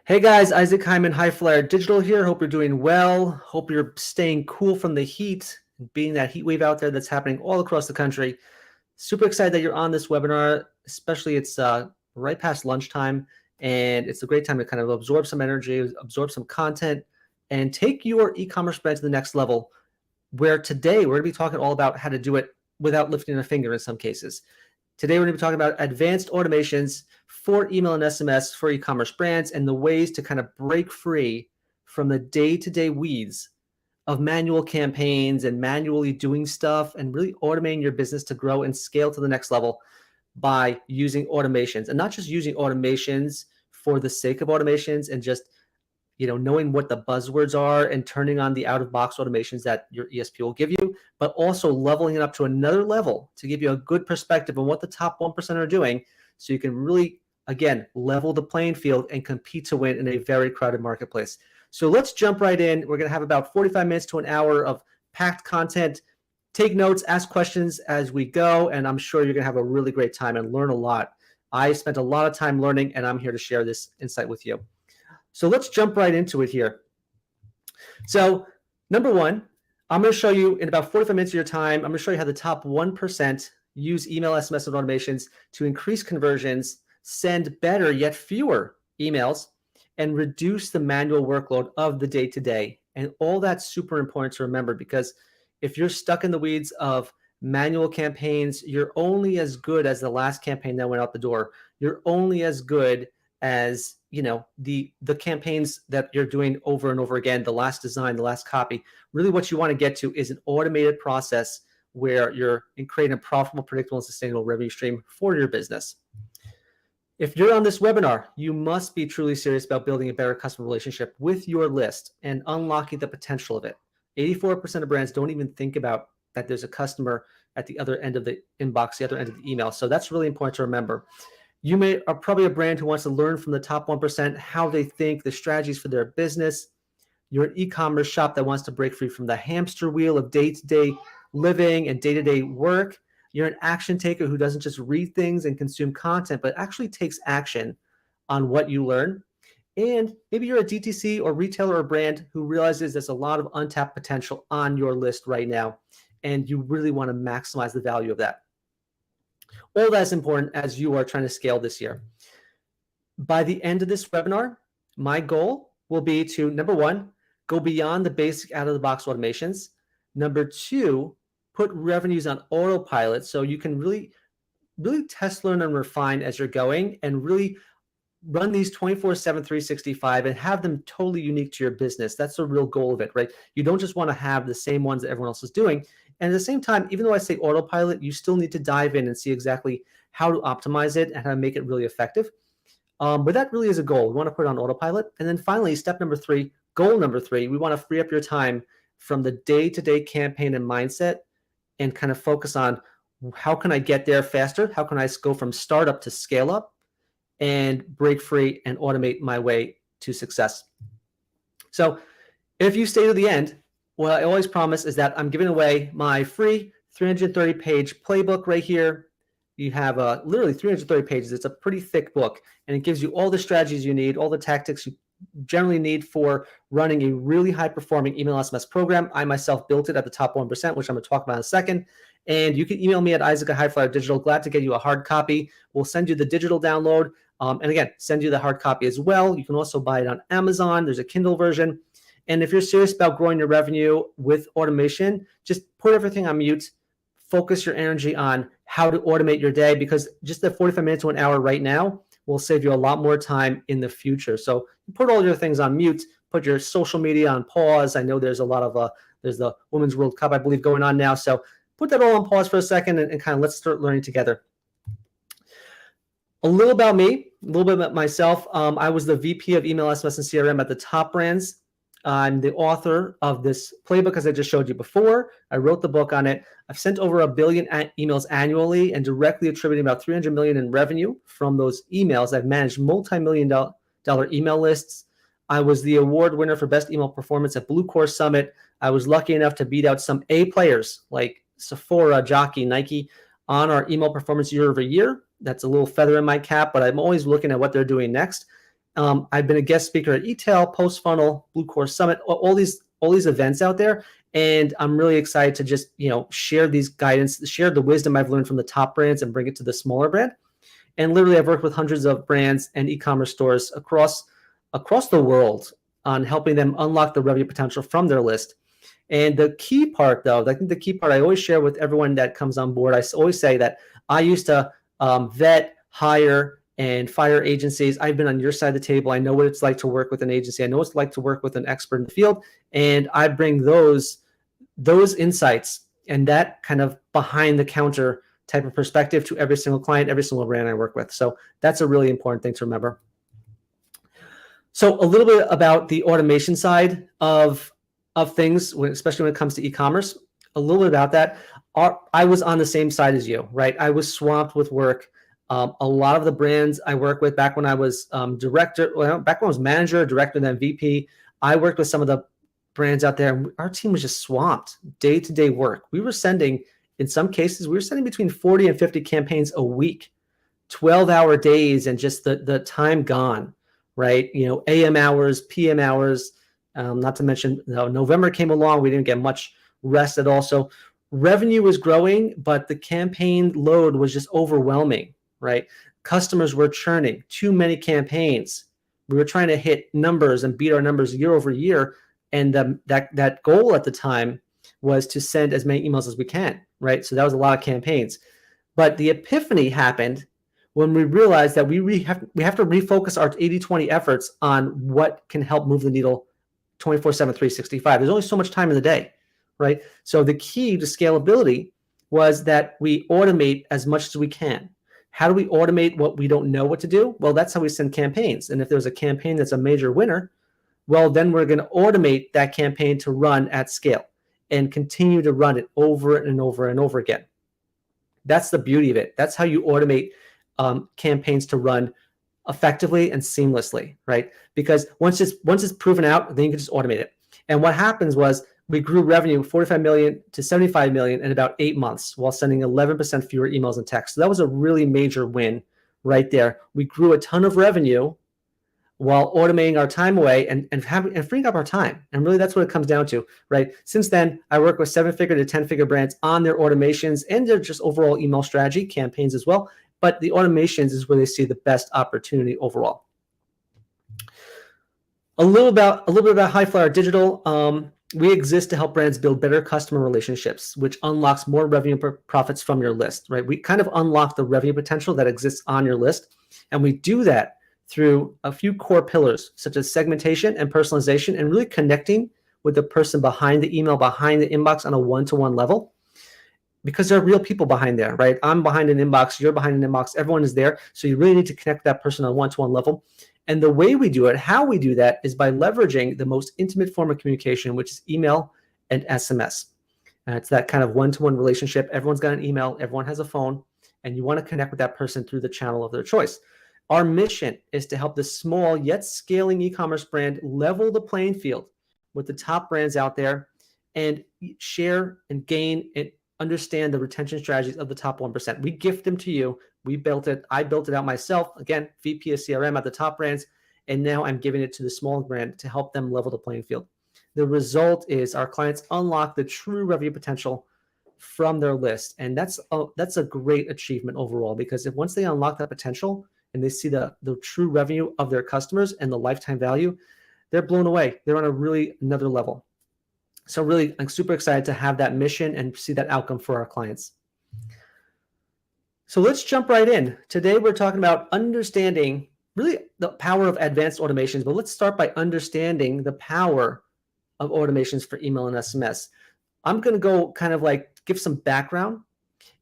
Hey guys, Isaac Hyman, HiFlyer Digital here. Hope you're doing well. Hope you're staying cool from the heat, being that heat wave out there that's happening all across the country. Super excited that you're on this webinar, especially it's right past lunchtime, and it's a great time to kind of absorb some energy, absorb some content, and take your e-commerce brand to the next level, where today we're going to be talking all about how to do it without lifting a finger in some cases. Today, we're going to be talking about advanced automations for email and SMS for e-commerce brands and the ways to kind of break free from the day-to-day weeds of manual campaigns and manually doing stuff and really automating your business to grow and scale to the next level by using automations, and not just using automations for the sake of automations and just knowing what the buzzwords are and turning on the out-of-box automations that your ESP will give you, but also leveling it up to another level to give you a good perspective on what the top 1% are doing, so you can really, again, level the playing field and compete to win in a very crowded marketplace. So let's jump right in. We're going to have about 45 minutes to an hour of packed content. Take notes, ask questions as we go, and I'm sure you're going to have a really great time and learn a lot. I spent a lot of time learning, and I'm here to share this insight with you. So let's jump right into it here. So number one, I'm going to show you in about 45 minutes of your time, I'm going to show you how the top 1% use email, SMS, and automations to increase conversions, send better yet fewer emails, and reduce the manual workload of the day-to-day. And all that's super important to remember, because if you're stuck in the weeds of manual campaigns, you're only as good as the last campaign that went out the door. You're only as good as the campaigns that you're doing over and over again, the last design, the last copy. Really what you want to get to is an automated process where you're creating a profitable, predictable, and sustainable revenue stream for your business. If you're on this webinar, you must be truly serious about building a better customer relationship with your list and unlocking the potential of it. 84% of brands don't even think about that there's a customer at the other end of the inbox, the other end of the email. So that's really important to remember. You are probably a brand who wants to learn from the top 1% how they think, the strategies for their business. You're an e-commerce shop that wants to break free from the hamster wheel of day-to-day living and day-to-day work. You're an action taker who doesn't just read things and consume content, but actually takes action on what you learn. And maybe you're a DTC or retailer or brand who realizes there's a lot of untapped potential on your list right now, and you really want to maximize the value of that. All that's important as you are trying to scale this year. By the end of this webinar, my goal will be to, number one, go beyond the basic out-of-the-box automations. Number two, put revenues on autopilot so you can really test, learn, and refine as you're going, and really run these 24/7, 365, and have them totally unique to your business. That's the real goal of it, right? You don't just want to have the same ones that everyone else is doing. And at the same time, even though I say autopilot, you still need to dive in and see exactly how to optimize it and how to make it really effective. But that really is a goal. We want to put it on autopilot. And then finally, step number three, goal number three, we want to free up your time from the day-to-day campaign and mindset and kind of focus on how can I get there faster? How can I go from startup to scale up and break free and automate my way to success? So if you stay to the end, what I always promise is that I'm giving away my free 330-page playbook right here. You have literally 330 pages. It's a pretty thick book, and it gives you all the strategies you need, all the tactics you generally need for running a really high-performing email SMS program. I myself built it at the top 1%, which I'm going to talk about in a second. And you can email me at Isaac@HiFlyer Digital. Glad to get you a hard copy. We'll send you the digital download, and again, send you the hard copy as well. You can also buy it on Amazon. There's a Kindle version. And if you're serious about growing your revenue with automation, just put everything on mute. Focus your energy on how to automate your day, because just the 45 minutes to an hour right now will save you a lot more time in the future. So put all your things on mute, put your social media on pause. I know there's a lot of, there's the Women's World Cup, I believe, going on now. So put that all on pause for a second and kind of let's start learning together. A little about me, a little bit about myself. I was the VP of Email, SMS, and CRM at the top brands. I'm the author of this playbook, as I just showed you before. I wrote the book on it. I've sent over 1 billion emails annually and directly attributing about 300 million in revenue from those emails. I've managed multi-million-dollar email lists. I was the award winner for best email performance at Blue Core Summit. I was lucky enough to beat out some A players like Sephora, Jockey, Nike on our email performance year over year. That's a little feather in my cap, but I'm always looking at what they're doing next. I've been a guest speaker at eTail, Post Funnel, Blue Course Summit, all these events out there. And I'm really excited to just, share these guidance, share the wisdom I've learned from the top brands and bring it to the smaller brand. And literally, I've worked with hundreds of brands and e-commerce stores across the world on helping them unlock the revenue potential from their list. And the key part, though, I think the key part I always share with everyone that comes on board, I always say that I used to vet, hire, and fire agencies. I've been on your side of the table. I know what it's like to work with an agency. I know what it's like to work with an expert in the field. And I bring those insights and that kind of behind the counter type of perspective to every single client, every single brand I work with. So that's a really important thing to remember. So a little bit about the automation side of things, especially when it comes to e-commerce. A little bit about that. I was on the same side as you, right? I was swamped with work. A lot of the brands I work with back when I was back when I was manager, director, then VP, I worked with some of the brands out there, and our team was just swamped, day-to-day work. In some cases, we were sending between 40 and 50 campaigns a week, 12-hour days, and just the time gone, right? AM hours, PM hours, not to mention November came along. We didn't get much rest at all. So revenue was growing, but the campaign load was just overwhelming, right? Customers were churning, too many campaigns. We were trying to hit numbers and beat our numbers year over year. And that goal at the time was to send as many emails as we can, right? So that was a lot of campaigns. But the epiphany happened when we realized that we have to refocus our 80-20 efforts on what can help move the needle 24/7, 365. There's only so much time in the day, right? So the key to scalability was that we automate as much as we can. How do we automate what we don't know what to do? Well, that's how we send campaigns. And if there's a campaign that's a major winner, well, then we're going to automate that campaign to run at scale and continue to run it over and over and over again. That's the beauty of it. That's how you automate campaigns to run effectively and seamlessly, right? Because once it's proven out, then you can just automate it. And what happens was we grew revenue 45 million to 75 million in about 8 months while sending 11% fewer emails and texts. So that was a really major win right there. We grew a ton of revenue while automating our time away and freeing up our time. And really that's what it comes down to, right? Since then, I work with 7-figure to 10-figure brands on their automations and their just overall email strategy, campaigns as well. But the automations is where they see the best opportunity overall. A little bit about HiFlyer Digital. We exist to help brands build better customer relationships, which unlocks more revenue profits from your list, right? We kind of unlock the revenue potential that exists on your list. And we do that through a few core pillars, such as segmentation and personalization, and really connecting with the person behind the email, behind the inbox on a one-to-one level. Because there are real people behind there, right? I'm behind an inbox, you're behind an inbox, everyone is there. So you really need to connect that person on a one-to-one level. And the way we do it, how we do that, is by leveraging the most intimate form of communication, which is email and SMS. It's that kind of one-to-one relationship. Everyone's got an email, everyone has a phone, and you want to connect with that person through the channel of their choice. Our mission is to help this small yet scaling e-commerce brand level the playing field with the top brands out there and share and gain and understand the retention strategies of the top 1%. We gift them to you. We built it. I built it out myself. Again, VP of CRM at the top brands. And now I'm giving it to the small brand to help them level the playing field. The result is our clients unlock the true revenue potential from their list. And that's a great achievement overall, because if once they unlock that potential and they see the true revenue of their customers and the lifetime value, they're blown away. They're on a really another level. So really, I'm super excited to have that mission and see that outcome for our clients. So let's jump right in. Today, we're talking about understanding really the power of advanced automations, but let's start by understanding the power of automations for email and SMS. I'm going to go kind of like give some background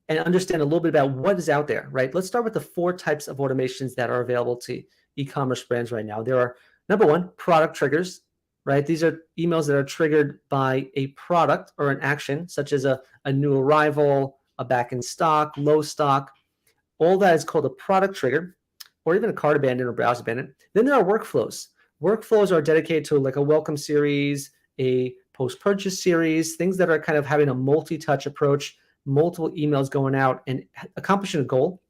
and understand a little bit about what is out there, right? Let's start with the 4 types of automations that are available to e-commerce brands right now. There are, number 1, product triggers, right? These are emails that are triggered by a product or an action, such as a new arrival, a back in stock, low stock. All that is called a product trigger, or even a cart abandon or browse abandon. Then there are workflows. Workflows are dedicated to like a welcome series, a post-purchase series, things that are kind of having a multi-touch approach, multiple emails going out and accomplishing a goal.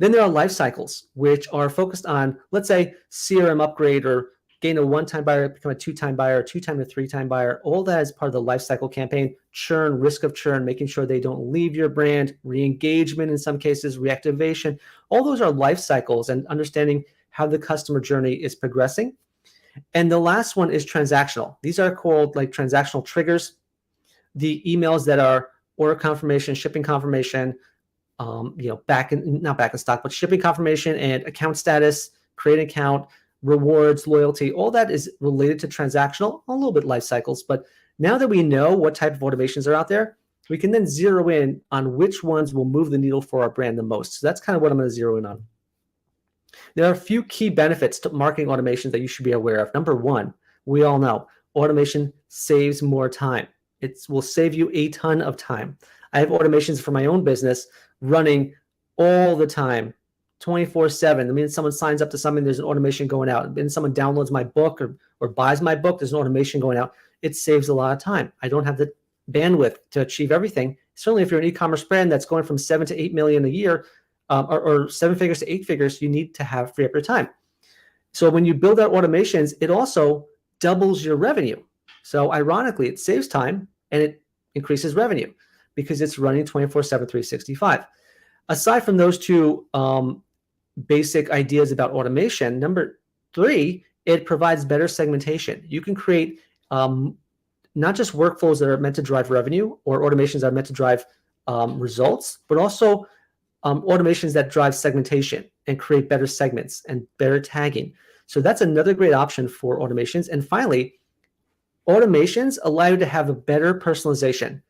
Then there are life cycles, which are focused on, let's say, CRM upgrade or gain a one-time buyer, become a two-time buyer, two-time to three-time buyer. All that is part of the life cycle campaign. Churn, risk of churn, making sure they don't leave your brand, re-engagement in some cases, reactivation. All those are life cycles and understanding how the customer journey is progressing. And the last one is transactional. These are called like transactional triggers. The emails that are order confirmation, shipping confirmation, not back in stock, but shipping confirmation and account status, create an account, rewards, loyalty, all that is related to transactional, a little bit life cycles. But now that we know what type of automations are out there, we can then zero in on which ones will move the needle for our brand the most. So that's kind of what I'm going to zero in on. There are a few key benefits to marketing automations that you should be aware of. Number one, we all know automation saves more time. It will save you a ton of time. I have automations for my own business running all the time, 24/7. The minute someone signs up to something, there's an automation going out. The minute someone downloads my book or buys my book, there's an automation going out. It saves a lot of time. I don't have the bandwidth to achieve everything. Certainly, if you're an e-commerce brand that's going from 7 to 8 million a year, or 7 figures to 8 figures, you need to have free up your time. So when you build out automations, it also doubles your revenue. So ironically, it saves time and it increases revenue because it's running 24/7, 365. Aside from those two basic ideas about automation, number three, it provides better segmentation. You can create not just workflows that are meant to drive revenue or automations that are meant to drive results, but also automations that drive segmentation and create better segments and better tagging. So that's another great option for automations. And finally, automations allow you to have a better personalization.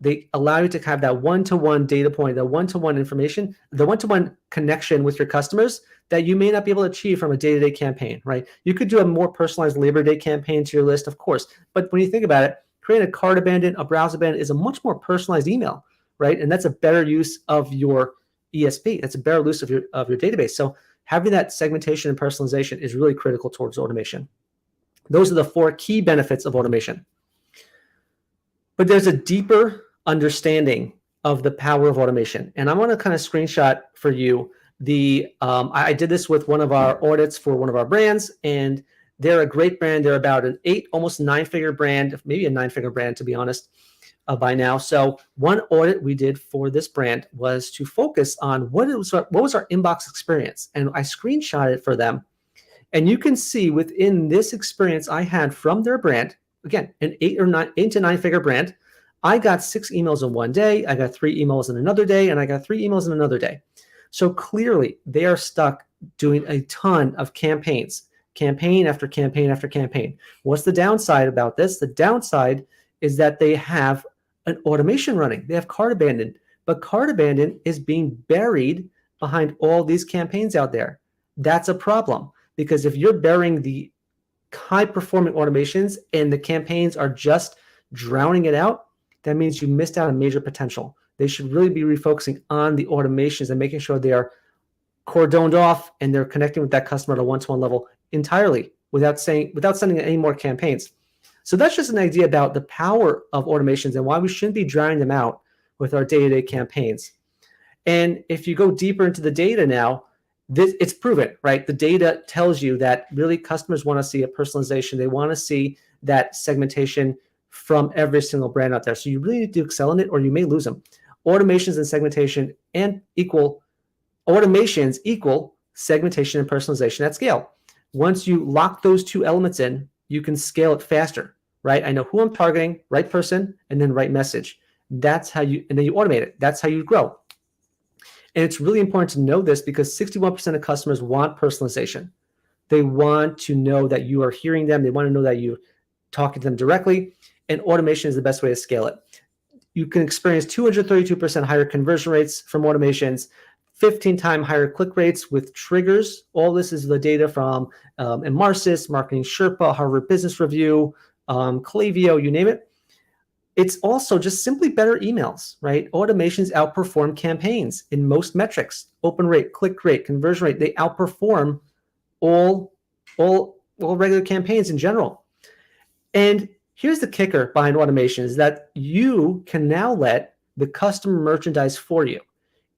They allow you to have that one-to-one data point, the one-to-one information, the one-to-one connection with your customers that you may not be able to achieve from a day-to-day campaign, right? You could do a more personalized Labor Day campaign to your list, of course. But when you think about it, creating a cart abandon, a browse abandon is a much more personalized email, right? And that's a better use of your ESP. That's a better use of your database. So having that segmentation and personalization is really critical towards automation. Those are the 4 key benefits of automation. But there's a deeper understanding of the power of automation. And I want to kind of screenshot for you I did this with one of our audits for one of our brands, and they're a great brand. They're about an 8, almost 9-figure brand, maybe a 9-figure brand, to be honest, by now. So one audit we did for this brand was to focus on what was our inbox experience. And I screenshot it for them. And you can see within this experience I had from their brand, again, an 8 to 9-figure brand, I got 6 emails in one day, I got 3 emails in another day, and I got 3 emails in another day. So clearly they are stuck doing a ton of campaigns, campaign after campaign after campaign. What's the downside about this? The downside is that they have an automation running. They have cart abandon, but cart abandon is being buried behind all these campaigns out there. That's a problem, because if you're burying the high-performing automations and the campaigns are just drowning it out, that means you missed out on major potential. They should really be refocusing on the automations and making sure they are cordoned off and they're connecting with that customer at a one-to-one level entirely without sending any more campaigns. So that's just an idea about the power of automations and why we shouldn't be drowning them out with our day-to-day campaigns. And if you go deeper into the data now, it's proven, right? The data tells you that really customers want to see a personalization. They want to see that segmentation from every single brand out there. So you really need to excel in it or you may lose them. Automations and segmentation equal segmentation and personalization at scale. Once you lock those 2 elements in, you can scale it faster, right? I know who I'm targeting, right person, and then right message. That's how and then you automate it. That's how you grow. And it's really important to know this because 61% of customers want personalization. They want to know that you are hearing them. They want to know that you're talking to them directly. And automation is the best way to scale it. You can experience 232% higher conversion rates from automations, 15-time higher click rates with triggers. All this is the data from Marsis, Marketing Sherpa, Harvard Business Review, Klaviyo, you name it. It's also just simply better emails, right? Automations outperform campaigns in most metrics. Open rate, click rate, conversion rate, they outperform all regular campaigns in general. And here's the kicker behind automation is that you can now let the customer merchandise for you.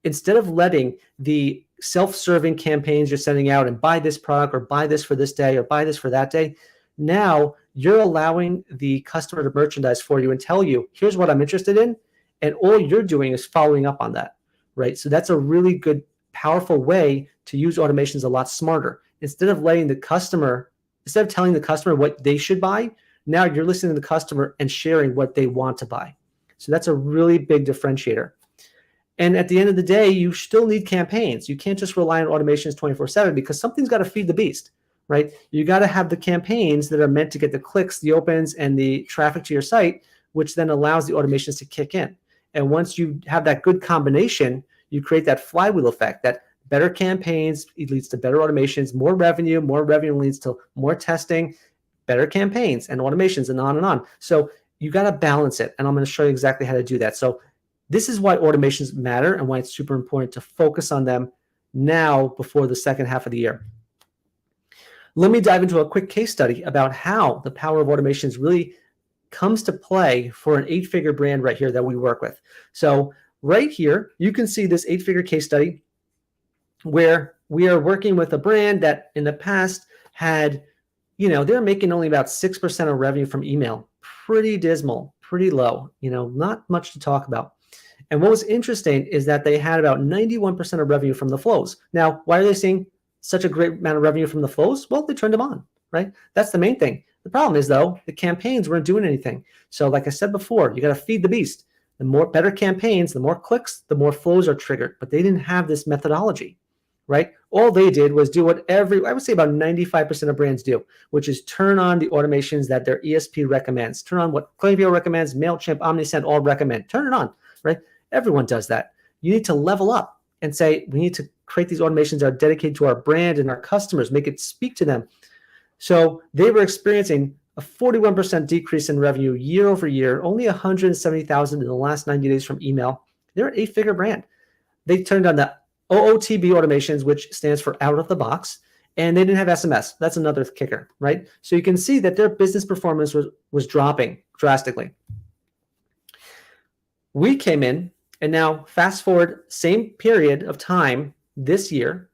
Instead of letting the self-serving campaigns you're sending out and buy this product or buy this for this day or buy this for that day. Now you're allowing the customer to merchandise for you and tell you, here's what I'm interested in. And all you're doing is following up on that, right? So that's a really good, powerful way to use automations a lot smarter. Instead of telling the customer what they should buy, now you're listening to the customer and sharing what they want to buy. So that's a really big differentiator. And at the end of the day, you still need campaigns. You can't just rely on automations 24/7 because something's got to feed the beast, right? You got to have the campaigns that are meant to get the clicks, the opens, and the traffic to your site, which then allows the automations to kick in. And once you have that good combination, you create that flywheel effect, that better campaigns, it leads to better automations, more revenue leads to more testing, better campaigns and automations, and on and on. So you got to balance it. And I'm going to show you exactly how to do that. So this is why automations matter and why it's super important to focus on them now before the second half of the year. Let me dive into a quick case study about how the power of automations really comes to play for an 8-figure brand right here that we work with. So right here, you can see this 8-figure case study where we are working with a brand that in the past had, they're making only about 6% of revenue from email. Pretty dismal, pretty low, not much to talk about. And what was interesting is that they had about 91% of revenue from the flows. Now, why are they seeing such a great amount of revenue from the flows? Well, they turned them on, right? That's the main thing. The problem is, though, the campaigns weren't doing anything. So like I said before, you got to feed the beast. The more better campaigns, the more clicks, the more flows are triggered. But they didn't have this methodology, right? All they did was do what I would say about 95% of brands do, which is turn on the automations that their ESP recommends. Turn on what Klaviyo recommends, MailChimp, Omnisend all recommend. Turn it on, right? Everyone does that. You need to level up and say, we need to create these automations that are dedicated to our brand and our customers, make it speak to them. So they were experiencing a 41% decrease in revenue year over year, only $170,000 in the last 90 days from email. They're an 8-figure brand. They turned on the OOTB automations, which stands for out of the box, and they didn't have SMS. That's another kicker, right? So you can see that their business performance was dropping drastically. We came in, and now fast forward, same period of time this year,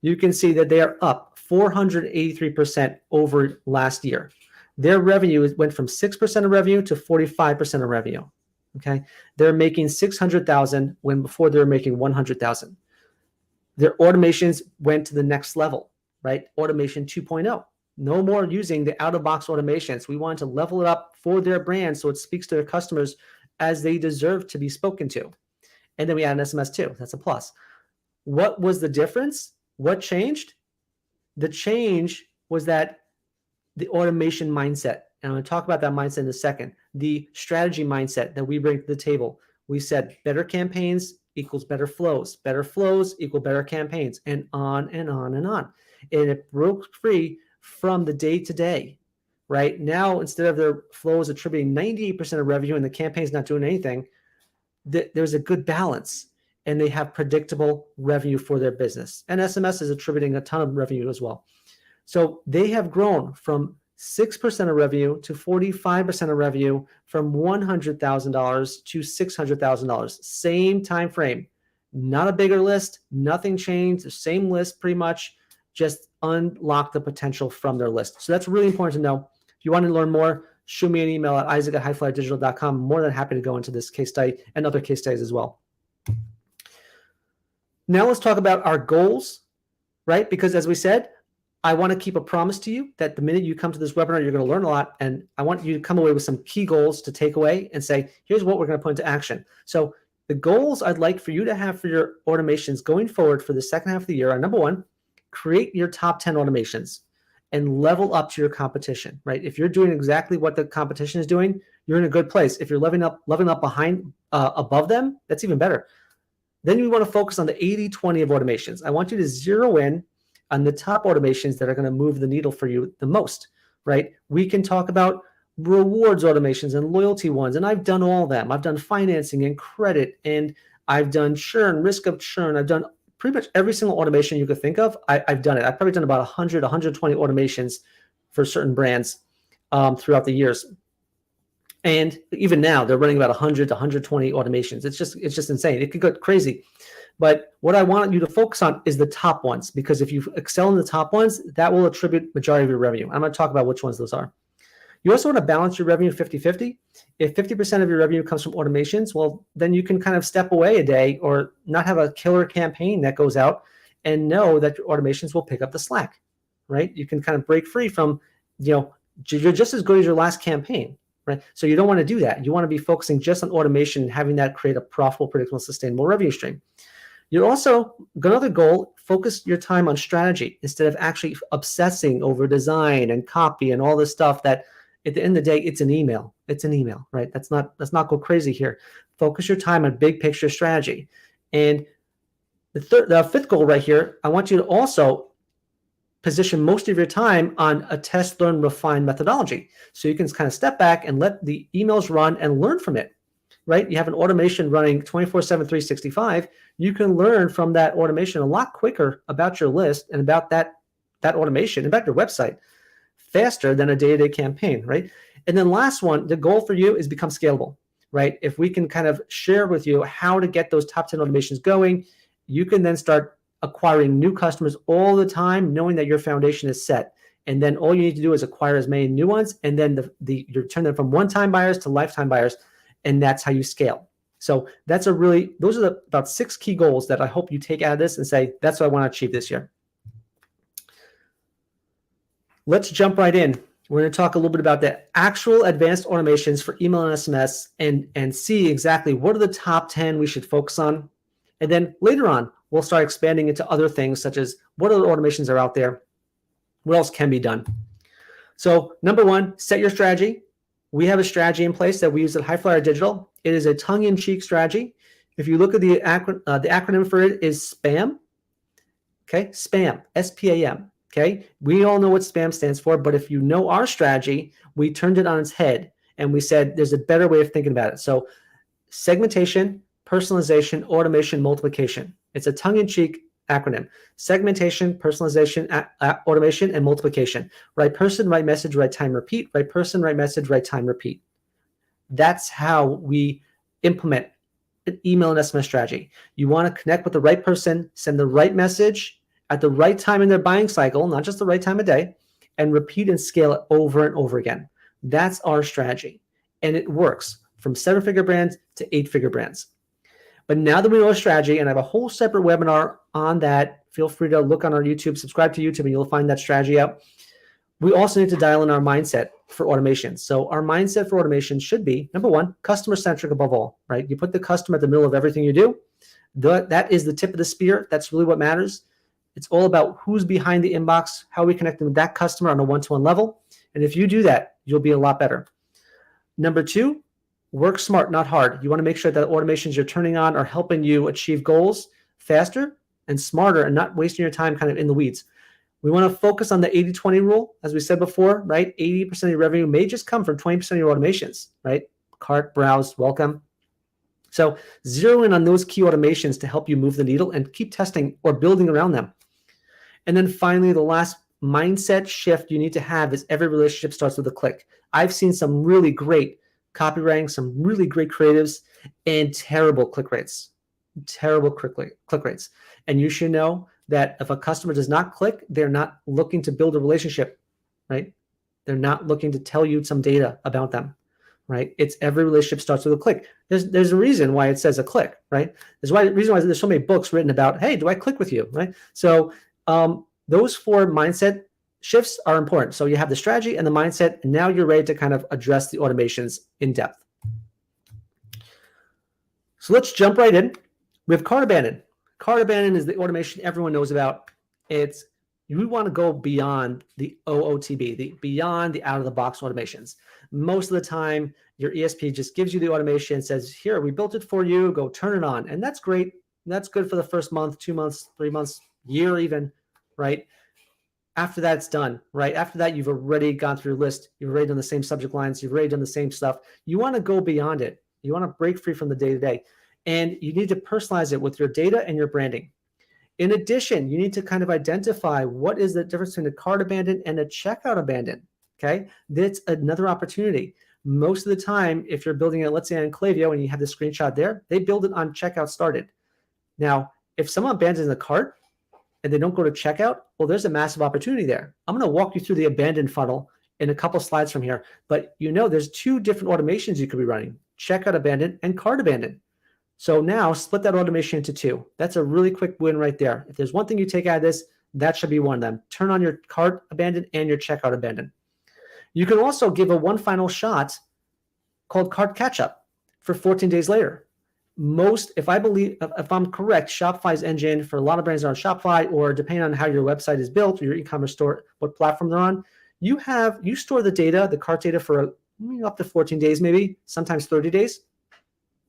you can see that they are up 483% over last year. Their revenue went from 6% of revenue to 45% of revenue. Okay, they're making $600,000 when before they were making $100,000. Their automations went to the next level, right? Automation 2.0. No more using the out-of-box automations. We wanted to level it up for their brand so it speaks to their customers as they deserve to be spoken to. And then we add an SMS too. That's a plus. What was the difference? What changed? The change was that the automation mindset. And I'm going to talk about that mindset in a second. The strategy mindset that we bring to the table. We said better campaigns equals better flows equal better campaigns, and on and on and on. And it broke free from the day to day. Right now, instead of their flows attributing 98% of revenue and the campaign's not doing anything, there's a good balance, and they have predictable revenue for their business. And SMS is attributing a ton of revenue as well. So they have grown from 6% of revenue to 45% of revenue, from $100,000 to $600,000. Same time frame, not a bigger list, nothing changed, the same list pretty much, just unlock the potential from their list. So that's really important to know. If you want to learn more, shoot me an email at isaac@HiFlyerDigital.com. I'm more than happy to go into this case study and other case studies as well. Now let's talk about our goals, right? Because as we said, I want to keep a promise to you that the minute you come to this webinar, you're going to learn a lot. And I want you to come away with some key goals to take away and say, here's what we're going to put into action. So the goals I'd like for you to have for your automations going forward for the second half of the year are, number one, create your top 10 automations and level up to your competition, right? If you're doing exactly what the competition is doing, you're in a good place. If you're leveling up behind, above them, that's even better. Then you want to focus on the 80-20 of automations. I want you to zero in on the top automations that are going to move the needle for you the most, right? We can talk about rewards automations and loyalty ones, and I've done all of them. I've done financing and credit, and I've done churn, risk of churn. I've done pretty much every single automation you could think of. I've done it. I've probably done about 100, 120 automations for certain brands throughout the years. And even now, they're running about 100 to 120 automations. It's just insane. It could go crazy. But what I want you to focus on is the top ones, because if you excel in the top ones, that will attribute majority of your revenue. I'm going to talk about which ones those are. You also want to balance your revenue 50-50. If 50% of your revenue comes from automations, well, then you can kind of step away a day or not have a killer campaign that goes out and know that your automations will pick up the slack, right? You can kind of break free from, you're just as good as your last campaign, right? So you don't want to do that. You want to be focusing just on automation and having that create a profitable, predictable, sustainable revenue stream. You're also, another goal, focus your time on strategy instead of actually obsessing over design and copy and all this stuff that at the end of the day, it's an email. It's an email, right? Let's not go crazy here. Focus your time on big picture strategy. And the fifth goal right here, I want you to also position most of your time on a test, learn, refine methodology. So you can kind of step back and let the emails run and learn from it, right? You have an automation running 24/7, 365. You can learn from that automation a lot quicker about your list and about that automation, about your website, faster than a day-to-day campaign, right? And then last one, the goal for you is become scalable, right? If we can kind of share with you how to get those top 10 automations going, you can then start acquiring new customers all the time, knowing that your foundation is set. And then all you need to do is acquire as many new ones, and then you turn them from one-time buyers to lifetime buyers, and that's how you scale. So those are about 6 key goals that I hope you take out of this and say, that's what I want to achieve this year. Let's jump right in. We're going to talk a little bit about the actual advanced automations for email and SMS and see exactly what are the top 10 we should focus on. And then later on, we'll start expanding into other things such as what other automations are out there, what else can be done. So number 1, set your strategy. We have a strategy in place that we use at HiFlyer Digital. It is a tongue-in-cheek strategy. If you look at the acronym for it is SPAM. Okay, SPAM, S-P-A-M. Okay, we all know what SPAM stands for, but if you know our strategy, we turned it on its head and we said there's a better way of thinking about it. So segmentation, personalization, automation, multiplication. It's a tongue-in-cheek acronym. Segmentation, personalization, automation, and multiplication. Right person, right message, right time, repeat. Right person, right message, right time, repeat. That's how we implement an email and SMS strategy. You want to connect with the right person, send the right message at the right time in their buying cycle, not just the right time of day, and repeat and scale it over and over again. That's our strategy. And it works from 7-figure brands to 8-figure brands. But now that we know our strategy, and I have a whole separate webinar on that, feel free to look on our YouTube, subscribe to YouTube, and you'll find that strategy out. We also need to dial in our mindset for automation. So our mindset for automation should be, number 1, customer-centric above all, right? You put the customer at the middle of everything you do. That is the tip of the spear. That's really what matters. It's all about who's behind the inbox, how we connect with that customer on a one-to-one level. And if you do that, you'll be a lot better. Number 2, work smart, not hard. You want to make sure that automations you're turning on are helping you achieve goals faster and smarter and not wasting your time kind of in the weeds. We want to focus on the 80-20 rule, as we said before, right? 80% of your revenue may just come from 20% of your automations, right? Cart, browse, welcome. So zero in on those key automations to help you move the needle and keep testing or building around them. And then finally, the last mindset shift you need to have is every relationship starts with a click. I've seen some really great copywriting, some really great creatives, and terrible click rates. Terrible click rates. And you should know that if a customer does not click, they're not looking to build a relationship, right? They're not looking to tell you some data about them, right? It's every relationship starts with a click. There's a reason why it says a click, right? There's a reason why there's so many books written about, hey, do I click with you, right? So those 4 mindset shifts are important. So you have the strategy and the mindset, and now you're ready to kind of address the automations in depth. So let's jump right in. We have cart abandon. Cart abandon is the automation everyone knows about. You want to go beyond the OOTB, beyond the out-of-the-box automations. Most of the time, your ESP just gives you the automation and says, here, we built it for you, go turn it on. And that's great. That's good for the first month, 2 months, 3 months, year even, right? After that, it's done, right? After that, you've already gone through your list. You've already done the same subject lines. You've already done the same stuff. You want to go beyond it. You want to break free from the day-to-day. And you need to personalize it with your data and your branding. In addition, you need to kind of identify what is the difference between a cart abandon and a checkout abandon, okay? That's another opportunity. Most of the time, if you're building it, let's say on Klaviyo, and you have the screenshot there, they build it on checkout started. Now, if someone abandons the cart and they don't go to checkout, well, there's a massive opportunity there. I'm going to walk you through the abandoned funnel in a couple slides from here, but there's 2 different automations you could be running: checkout abandoned and cart abandoned. So now split that automation into 2. That's a really quick win right there. If there's one thing you take out of this, that should be one of them. Turn on your cart abandoned and your checkout abandoned. You can also give a one final shot called cart catch up for 14 days later. If I'm correct, Shopify's engine for a lot of brands are on Shopify, or depending on how your website is built or your e-commerce store, what platform they're on, you store the data, the cart data, for up to 14 days, maybe sometimes 30 days.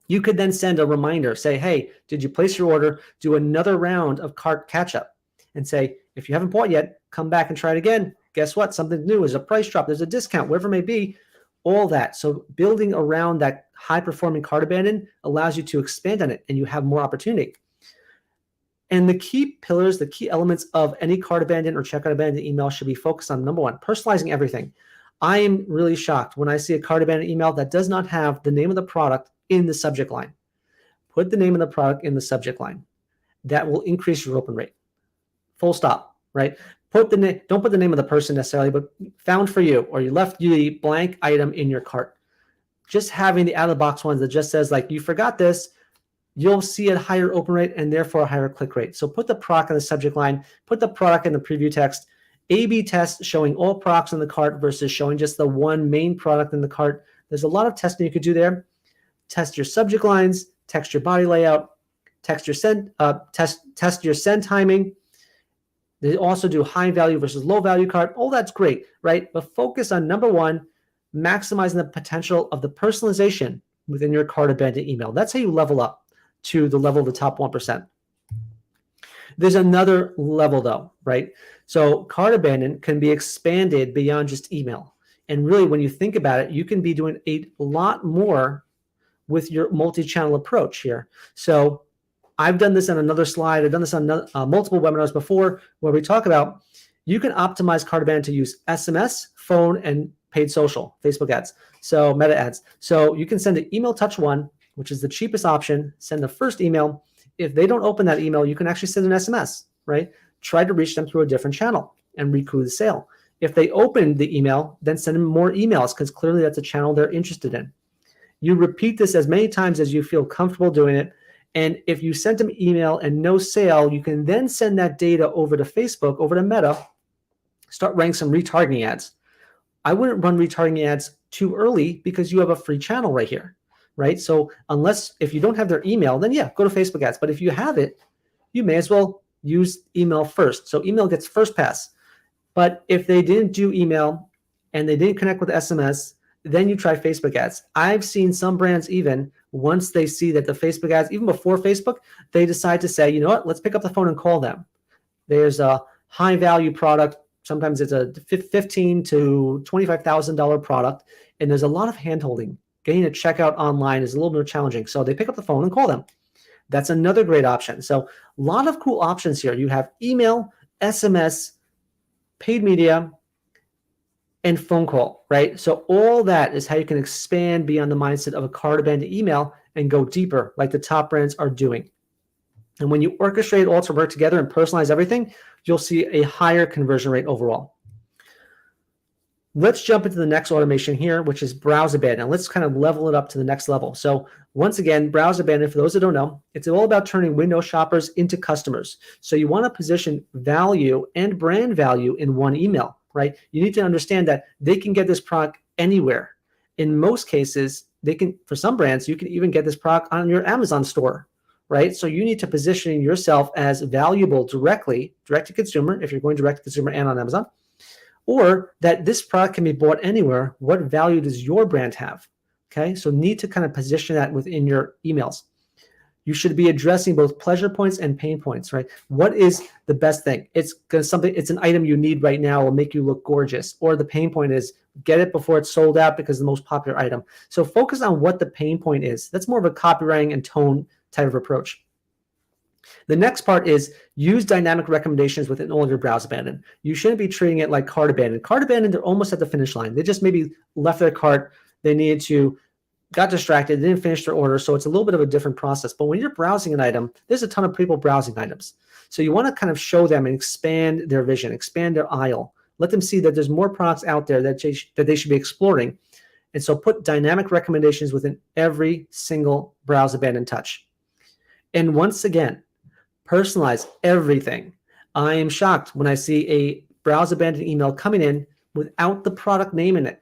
You could then send a reminder, say, hey, did you place your order? Do another round of cart catch up and say, if you haven't bought yet, come back and try it again. Guess what? Something new. There's a price drop. There's a discount, whatever it may be, all that. So building around that high performing cart abandon allows you to expand on it, and you have more opportunity. And the key pillars, the key elements of any cart abandon or checkout abandon email should be focused on, number 1, personalizing everything. I am really shocked when I see a cart abandon email that does not have the name of the product in the subject line. Put the name of the product in the subject line. That will increase your open rate. Full stop, right? Don't put the name of the person necessarily, but found for you, or you left the blank item in your cart. Just having the out-of-the-box ones that just says, like, you forgot this, you'll see a higher open rate and therefore a higher click rate. So put the product in the subject line, put the product in the preview text, A/B test showing all products in the cart versus showing just the one main product in the cart. There's a lot of testing you could do there. Test your subject lines, text your body layout, test your send timing. They also do high value versus low value cart. All that's great, right? But focus on, number 1, maximizing the potential of the personalization within your cart abandoned email. That's how you level up to the level of the top 1%. There's another level though, right? So cart abandon can be expanded beyond just email. And really, when you think about it, you can be doing a lot more with your multi-channel approach here. So I've done this on another slide. I've done this on multiple webinars before, where we talk about you can optimize cart abandon to use SMS, phone, and paid social, Facebook ads, so meta ads. So you can send an email touch 1, which is the cheapest option. Send the first email. If they don't open that email, you can actually send an SMS, right? Try to reach them through a different channel and recoup the sale. If they open the email, then send them more emails, because clearly that's a channel they're interested in. You repeat this as many times as you feel comfortable doing it. And if you sent them email and no sale, you can then send that data over to Facebook, over to Meta, start running some retargeting ads. I wouldn't run retargeting ads too early, because you have a free channel right here, right? So if you don't have their email, then yeah, go to Facebook ads. But if you have it, you may as well use email first. So email gets first pass. But if they didn't do email and they didn't connect with SMS, then you try Facebook ads. I've seen some brands, even once they see that the Facebook ads, even before Facebook, they decide to say, you know what, let's pick up the phone and call them. There's a high value product. Sometimes it's a $15,000 to $25,000 product, and there's a lot of handholding. Getting a checkout online is a little more challenging. So they pick up the phone and call them. That's another great option. So a lot of cool options here. You have email, SMS, paid media, and phone call, right? So all that is how you can expand beyond the mindset of a cart abandoned email and go deeper, like the top brands are doing. And when you orchestrate all to work together and personalize everything, you'll see a higher conversion rate overall. Let's jump into the next automation here, which is browse abandon. Let's kind of level it up to the next level. So once again, browse abandon, for those that don't know, it's all about turning window shoppers into customers. So you want to position value and brand value in one email, right? You need to understand that they can get this product anywhere. In most cases, they can, for some brands, you can even get this product on your Amazon store, right? So you need to position yourself as valuable direct to consumer, if you're going direct to consumer and on Amazon, or that this product can be bought anywhere. What value does your brand have? Okay, so need to kind of position that within your emails. You should be addressing both pleasure points and pain points, right? What is the best thing? It's an item you need right now, will make you look gorgeous. Or the pain point is get it before it's sold out because it's the most popular item. So focus on what the pain point is. That's more of a copywriting and tone type of approach. The next part is use dynamic recommendations within all of your browse abandon. You shouldn't be treating it like cart abandon. Cart abandon, they're almost at the finish line. They just maybe left their cart. They needed to got distracted, didn't finish their order. So it's a little bit of a different process. But when you're browsing an item, there's a ton of people browsing items. So you want to kind of show them and expand their vision, expand their aisle. Let them see that there's more products out there that they should be exploring. And so put dynamic recommendations within every single browse, abandon, touch. And once again, personalize everything. I am shocked when I see a browse abandon email coming in without the product name in it.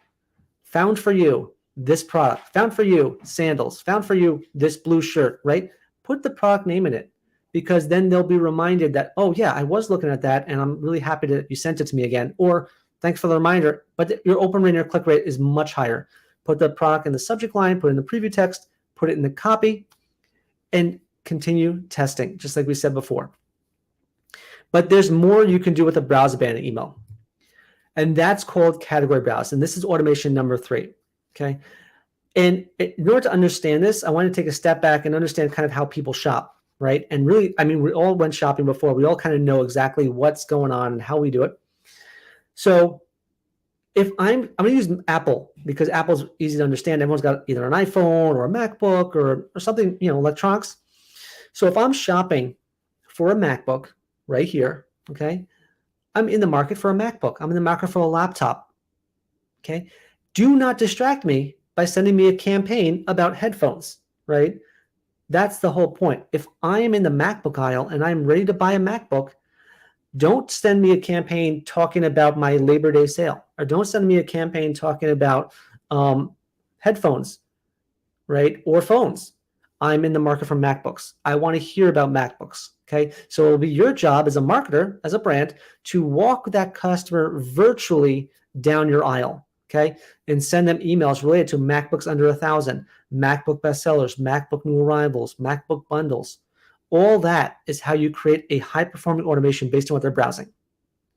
Found for you this product. Found for you sandals. Found for you this blue shirt, right? Put the product name in it, because then they'll be reminded that, oh yeah, I was looking at that and I'm really happy that you sent it to me again. Or thanks for the reminder, but your open rate and your click rate is much higher. Put the product in the subject line, put it in the preview text, put it in the copy, and continue testing, just like we said before. But there's more you can do with a browse abandon email. And that's called category browse. And this is automation number 3. Okay. And in order to understand this, I want to take a step back and understand kind of how people shop, right? And really, I mean, we all went shopping before. We all kind of know exactly what's going on and how we do it. So if I'm going to use Apple, because Apple's easy to understand. Everyone's got either an iPhone or a MacBook or something, electronics. So if I'm shopping for a MacBook right here, okay, I'm in the market for a MacBook. I'm in the market for a laptop, okay? Do not distract me by sending me a campaign about headphones, right? That's the whole point. If I am in the MacBook aisle and I'm ready to buy a MacBook, don't send me a campaign talking about my Labor Day sale, or don't send me a campaign talking about headphones, right? Or phones. I'm in the market for MacBooks. I want to hear about MacBooks, okay? So it'll be your job as a marketer, as a brand, to walk that customer virtually down your aisle, okay? And send them emails related to MacBooks under 1,000, MacBook bestsellers, MacBook new arrivals, MacBook bundles. All that is how you create a high-performing automation based on what they're browsing,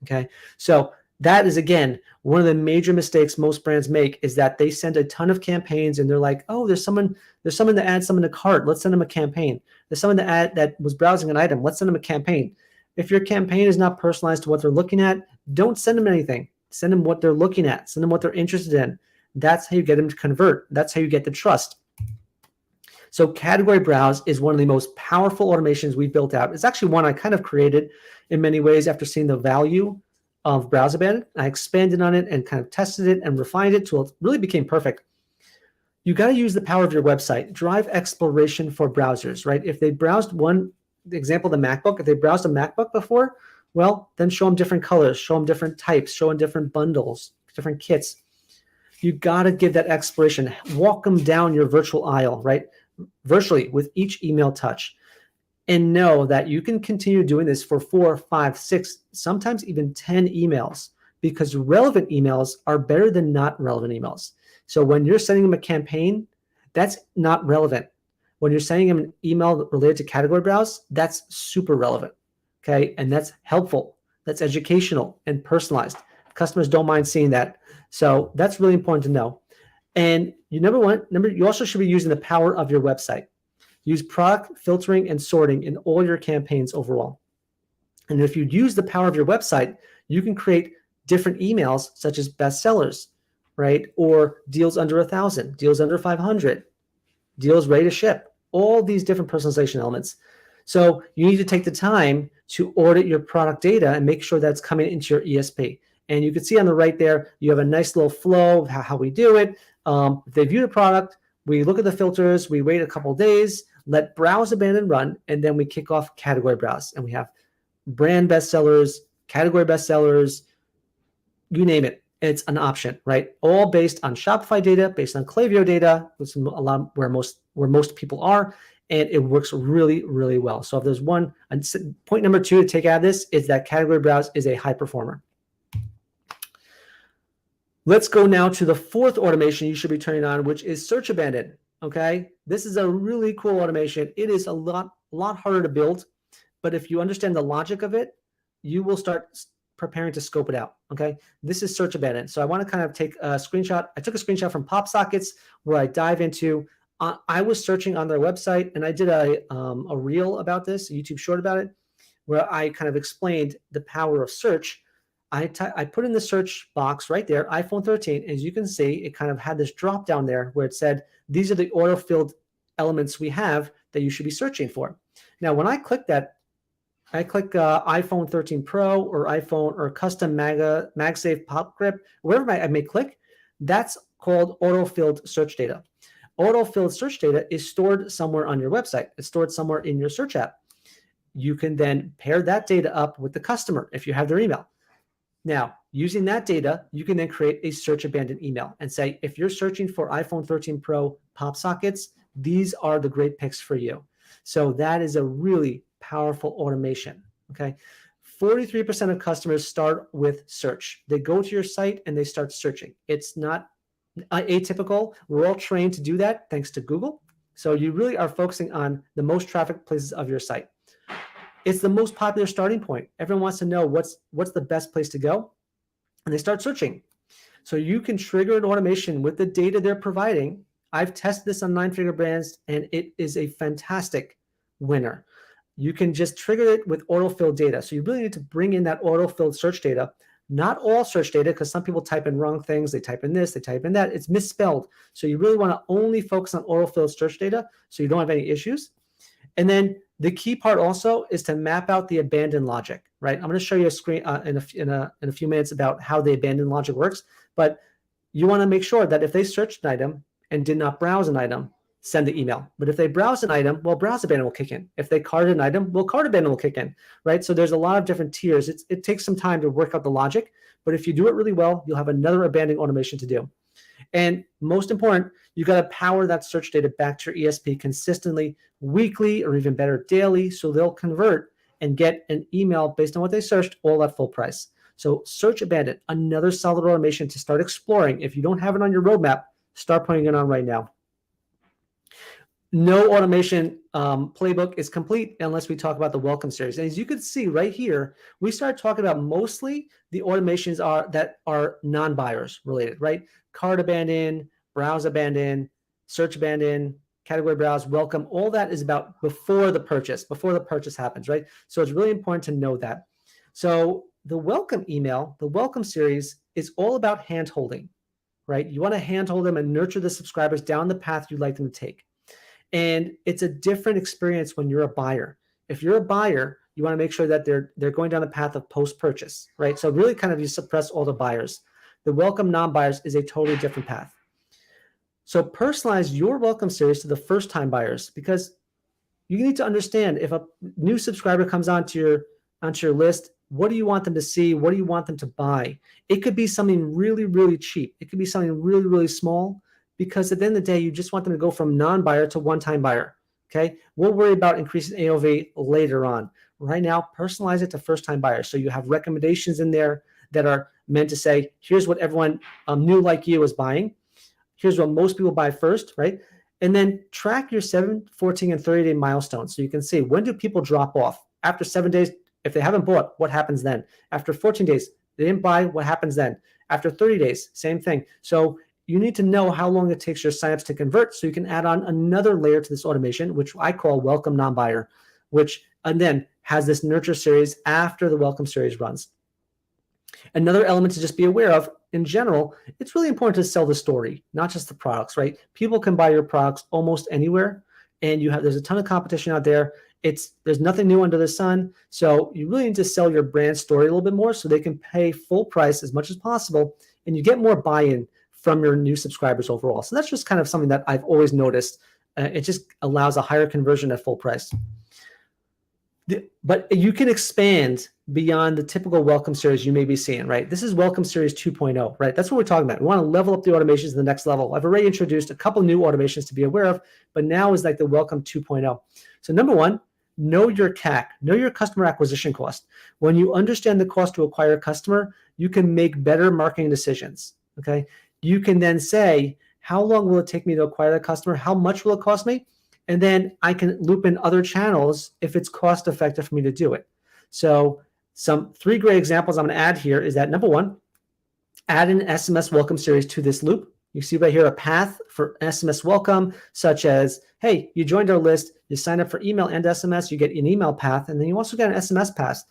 okay? So that is, again, one of the major mistakes most brands make, is that they send a ton of campaigns and they're like, oh, there's someone to add someone to cart. Let's send them a campaign. There's someone to add that was browsing an item. Let's send them a campaign. If your campaign is not personalized to what they're looking at, don't send them anything. Send them what they're looking at. Send them what they're interested in. That's how you get them to convert. That's how you get the trust. So category browse is one of the most powerful automations we've built out. It's actually one I kind of created in many ways after seeing the value of browse abandon. I expanded on it and kind of tested it and refined it till it really became perfect. You got to use the power of your website. Drive exploration for browsers, right? If they browsed the example, the MacBook, if they browsed a MacBook before, well, then show them different colors, show them different types, show them different bundles, different kits. You got to give that exploration. Walk them down your virtual aisle, right? Virtually with each email touch. And know that you can continue doing this for 4, 5, 6, sometimes even 10 emails, because relevant emails are better than not relevant emails. So when you're sending them a campaign, that's not relevant. When you're sending them an email related to category browse, that's super relevant, okay? And that's helpful. That's educational and personalized. Customers don't mind seeing that. So that's really important to know. And you also should be using the power of your website. Use product filtering and sorting in all your campaigns overall. And if you use the power of your website, you can create different emails such as bestsellers, right? Or deals under 1,000, deals under 500, deals ready to ship, all these different personalization elements. So you need to take the time to audit your product data and make sure that's coming into your ESP. And you can see on the right there, you have a nice little flow of how we do it. If they view the product, we look at the filters, we wait a couple of days, let browse abandon run, and then we kick off category browse. And we have brand bestsellers, category bestsellers, you name it. It's an option, right? All based on Shopify data, based on Klaviyo data, which is a lot where most people are, and it works really, really well. So if there's one, point number 2 to take out of this is that category browse is a high performer. Let's go now to the 4th automation you should be turning on, which is search abandon. Okay, this is a really cool automation. It is a lot harder to build, but if you understand the logic of it, you will start preparing to scope it out. Okay, this is search abandon. So I want to kind of take a screenshot. I took a screenshot from PopSockets where I dive into. I was searching on their website, and I did a reel about this, a YouTube short about it, where I kind of explained the power of search I put in the search box right there, iPhone 13. As you can see, it kind of had this drop down there where it said, these are the auto-filled elements we have that you should be searching for. Now, when I click that, I click iPhone 13 Pro or iPhone or custom MagSafe pop grip, wherever I may click, that's called auto-filled search data. Auto-filled search data is stored somewhere on your website. It's stored somewhere in your search app. You can then pair that data up with the customer if you have their email. Now, using that data, you can then create a search abandoned email and say, if you're searching for iPhone 13 Pro pop sockets, these are the great picks for you. So that is a really powerful automation, okay? 43% of customers start with search. They go to your site and they start searching. It's not atypical. We're all trained to do that thanks to Google. So you really are focusing on the most traffic places of your site. It's the most popular starting point. Everyone wants to know what's the best place to go, and they start searching. So you can trigger an automation with the data they're providing. I've tested this on 9-figure brands, and it is a fantastic winner. You can just trigger it with auto-filled data. So you really need to bring in that auto-filled search data. Not all search data, because some people type in wrong things. They type in this, they type in that. It's misspelled. So you really want to only focus on auto-filled search data so you don't have any issues. And then the key part also is to map out the abandoned logic, right? I'm going to show you a screen in a few minutes about how the abandoned logic works. But you want to make sure that if they searched an item and did not browse an item, send the email. But if they browse an item, well, browse abandon will kick in. If they cart an item, well, cart abandon will kick in, right? So there's a lot of different tiers. It takes some time to work out the logic, but if you do it really well, you'll have another abandoning automation to do. And most important, you got to power that search data back to your ESP consistently, weekly, or even better, daily, so they'll convert and get an email based on what they searched, all at full price. So search abandon, another solid automation to start exploring. If you don't have it on your roadmap, start putting it on right now. No automation playbook is complete unless we talk about the welcome series. And as you can see right here, we start talking about mostly the automations that are non-buyers related, right? Cart abandon, browse abandon, search abandon, category browse, welcome, all that is about before the purchase happens, right? So it's really important to know that. So the welcome email, the welcome series is all about hand-holding, right? You want to hand-hold them and nurture the subscribers down the path you'd like them to take. And it's a different experience when you're a buyer. If you're a buyer, you want to make sure that they're going down the path of post-purchase, right? So really kind of you suppress all the buyers. The welcome non-buyers is a totally different path. So personalize your welcome series to the first-time buyers, because you need to understand if a new subscriber comes onto your list, what do you want them to see? What do you want them to buy? It could be something really, really cheap. It could be something really, really small, because at the end of the day, you just want them to go from non-buyer to one-time buyer, okay? We'll worry about increasing AOV later on. Right now, personalize it to first-time buyers. So you have recommendations in there that are meant to say, here's what everyone new like you is buying. Here's what most people buy first, right? And then track your 7, 14, and 30-day milestones. So you can see, when do people drop off? After 7 days, if they haven't bought, what happens then? After 14 days, they didn't buy, what happens then? After 30 days, same thing. So you need to know how long it takes your signups to convert so you can add on another layer to this automation, which I call welcome non-buyer, which and then has this nurture series after the welcome series runs. Another element to just be aware of, in general, it's really important to sell the story, not just the products, right? People can buy your products almost anywhere, and there's a ton of competition out there. There's nothing new under the sun. So you really need to sell your brand story a little bit more so they can pay full price as much as possible, and you get more buy-in from your new subscribers overall. So that's just kind of something that I've always noticed. It just allows a higher conversion at full price. But you can expand beyond the typical welcome series you may be seeing, right? This is welcome series 2.0, right? That's what we're talking about. We want to level up the automations to the next level. I've already introduced a couple new automations to be aware of, but now is like the welcome 2.0. So number one, know your CAC, know your customer acquisition cost. When you understand the cost to acquire a customer, you can make better marketing decisions, okay? You can then say, how long will it take me to acquire a customer? How much will it cost me? And then I can loop in other channels if it's cost effective for me to do it. So some 3 great examples I'm going to add here is that, number one, add an SMS welcome series to this loop. You see right here a path for SMS welcome, such as, hey, you joined our list, you sign up for email and SMS, you get an email path, and then you also get an SMS path.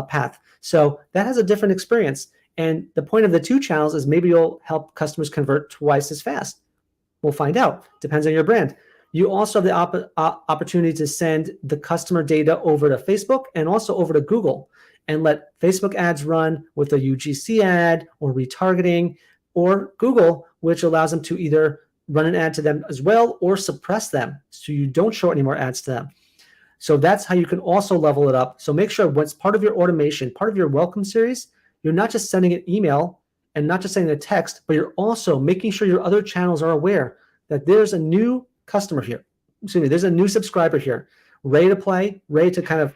path. So that has a different experience. And the point of the 2 channels is maybe you'll help customers convert twice as fast. We'll find out. Depends on your brand. You also have the opportunity to send the customer data over to Facebook and also over to Google and let Facebook ads run with a UGC ad or retargeting, or Google, which allows them to either run an ad to them as well or suppress them so you don't show any more ads to them. So that's how you can also level it up. So make sure what's part of your automation, part of your welcome series, you're not just sending an email and not just sending a text, but you're also making sure your other channels are aware that there's a new customer here. Excuse me, there's a new subscriber here, ready to play, ready to kind of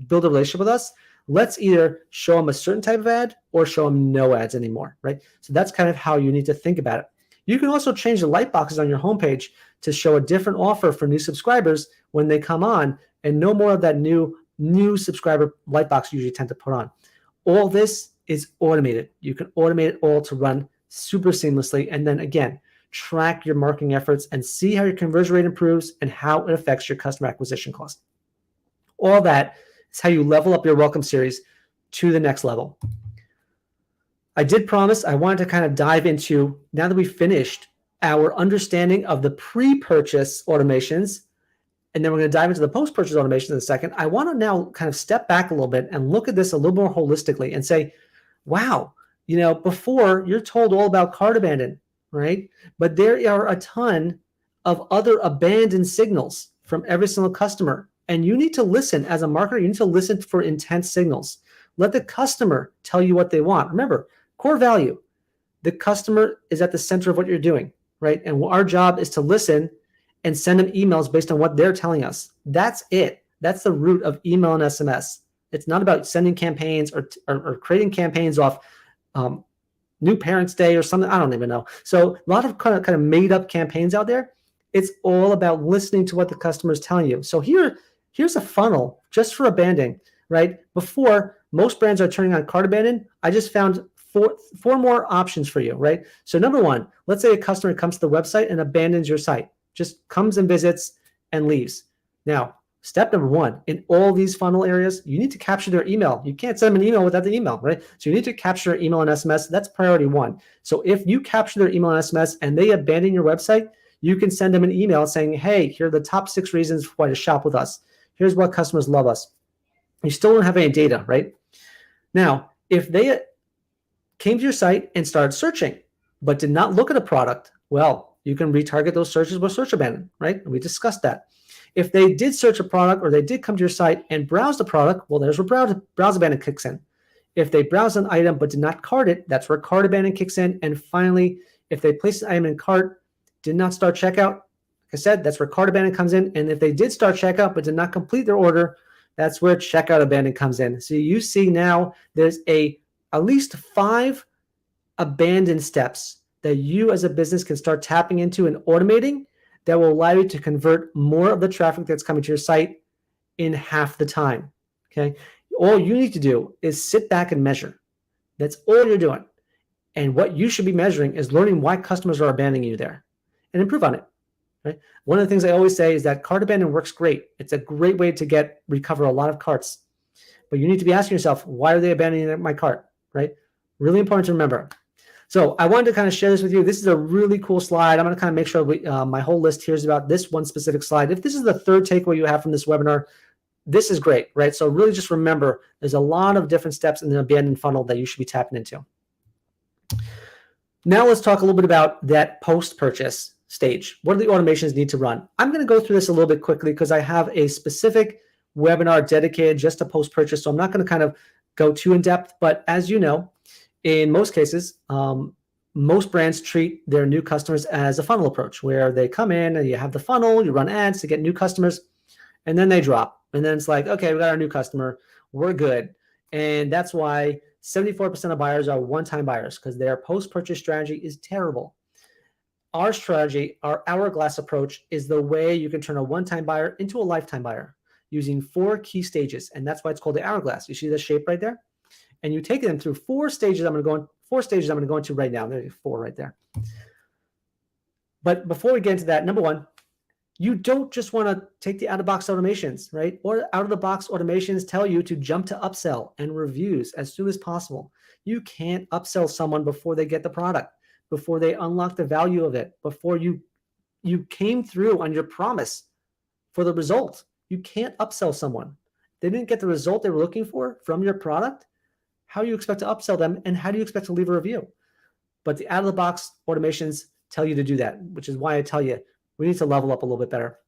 build a relationship with us. Let's either show them a certain type of ad or show them no ads anymore, right? So that's kind of how you need to think about it. You can also change the light boxes on your homepage to show a different offer for new subscribers when they come on, and no more of that new subscriber light box you usually tend to put on. All this is automated. You can automate it all to run super seamlessly. And then again, track your marketing efforts and see how your conversion rate improves and how it affects your customer acquisition cost. All that is how you level up your welcome series to the next level. I did promise I wanted to kind of dive into, now that we've finished our understanding of the pre-purchase automations, and then we're going to dive into the post-purchase automations in a second. I want to now kind of step back a little bit and look at this a little more holistically and say, wow, before you're told all about cart abandon, right? But there are a ton of other abandoned signals from every single customer. And you need to listen as a marketer. You need to listen for intent signals. Let the customer tell you what they want. Remember, core value. The customer is at the center of what you're doing, right? And our job is to listen and send them emails based on what they're telling us. That's it. That's the root of email and SMS. It's not about sending campaigns or creating campaigns off New Parents' Day or something. I don't even know. So a lot of kind of made up campaigns out there. It's all about listening to what the customer is telling you. So here's a funnel just for abandoning, right? Before, most brands are turning on cart abandon. I just found four more options for you, right? So number one, let's say a customer comes to the website and abandons your site, just comes and visits and leaves. Now, step number one, in all these funnel areas, you need to capture their email. You can't send them an email without the email, right? So you need to capture their email and SMS. That's priority one. So if you capture their email and SMS and they abandon your website, you can send them an email saying, hey, here are the top 6 reasons why to shop with us. Here's what customers love us. You still don't have any data, right? Now, if they came to your site and started searching, but did not look at a product, well, you can retarget those searches with search abandon, right? And we discussed that. If they did search a product or they did come to your site and browse the product, well, there's where browse abandon kicks in. If they browse an item but did not cart it, that's where cart abandon kicks in. And finally, if they place an item in cart, did not start checkout, like I said, that's where cart abandon comes in. And if they did start checkout but did not complete their order, that's where checkout abandon comes in. So you see now there's at least 5 abandoned steps that you as a business can start tapping into and automating that will allow you to convert more of the traffic that's coming to your site in half the time, okay? All you need to do is sit back and measure. That's all you're doing. And what you should be measuring is learning why customers are abandoning you there and improve on it, right? One of the things I always say is that cart abandon works great. It's a great way to recover a lot of carts. But you need to be asking yourself, why are they abandoning my cart, right? Really important to remember. So I wanted to kind of share this with you. This is a really cool slide. I'm going to kind of make sure my whole list here is about this one specific slide. If this is the third takeaway you have from this webinar, this is great, right? So really just remember, there's a lot of different steps in the abandoned funnel that you should be tapping into. Now let's talk a little bit about that post-purchase stage. What do the automations need to run? I'm going to go through this a little bit quickly because I have a specific webinar dedicated just to post-purchase. So I'm not going to kind of go too in depth, but as you know, in most cases, most brands treat their new customers as a funnel approach where they come in and you have the funnel, you run ads to get new customers, and then they drop. And then it's like, okay, we got our new customer, we're good. And that's why 74% of buyers are one-time buyers because their post-purchase strategy is terrible. Our strategy, our hourglass approach, is the way you can turn a one-time buyer into a lifetime buyer using 4 key stages. And that's why it's called the hourglass. You see the shape right there? And you take them through 4 stages. I'm going to go into right now. There's 4 right there. But before we get into that, number one, You don't just want to take the out-of-box automations, right? Or out-of-the-box automations tell you to jump to upsell and reviews as soon as possible. You can't upsell someone before they get the product, before they unlock the value of it, before you came through on your promise for the result. You can't upsell someone. They didn't get the result they were looking for from your product. How do you expect to upsell them, and how do you expect to leave a review? But the out-of-the-box automations tell you to do that, which is why I tell you we need to level up a little bit better.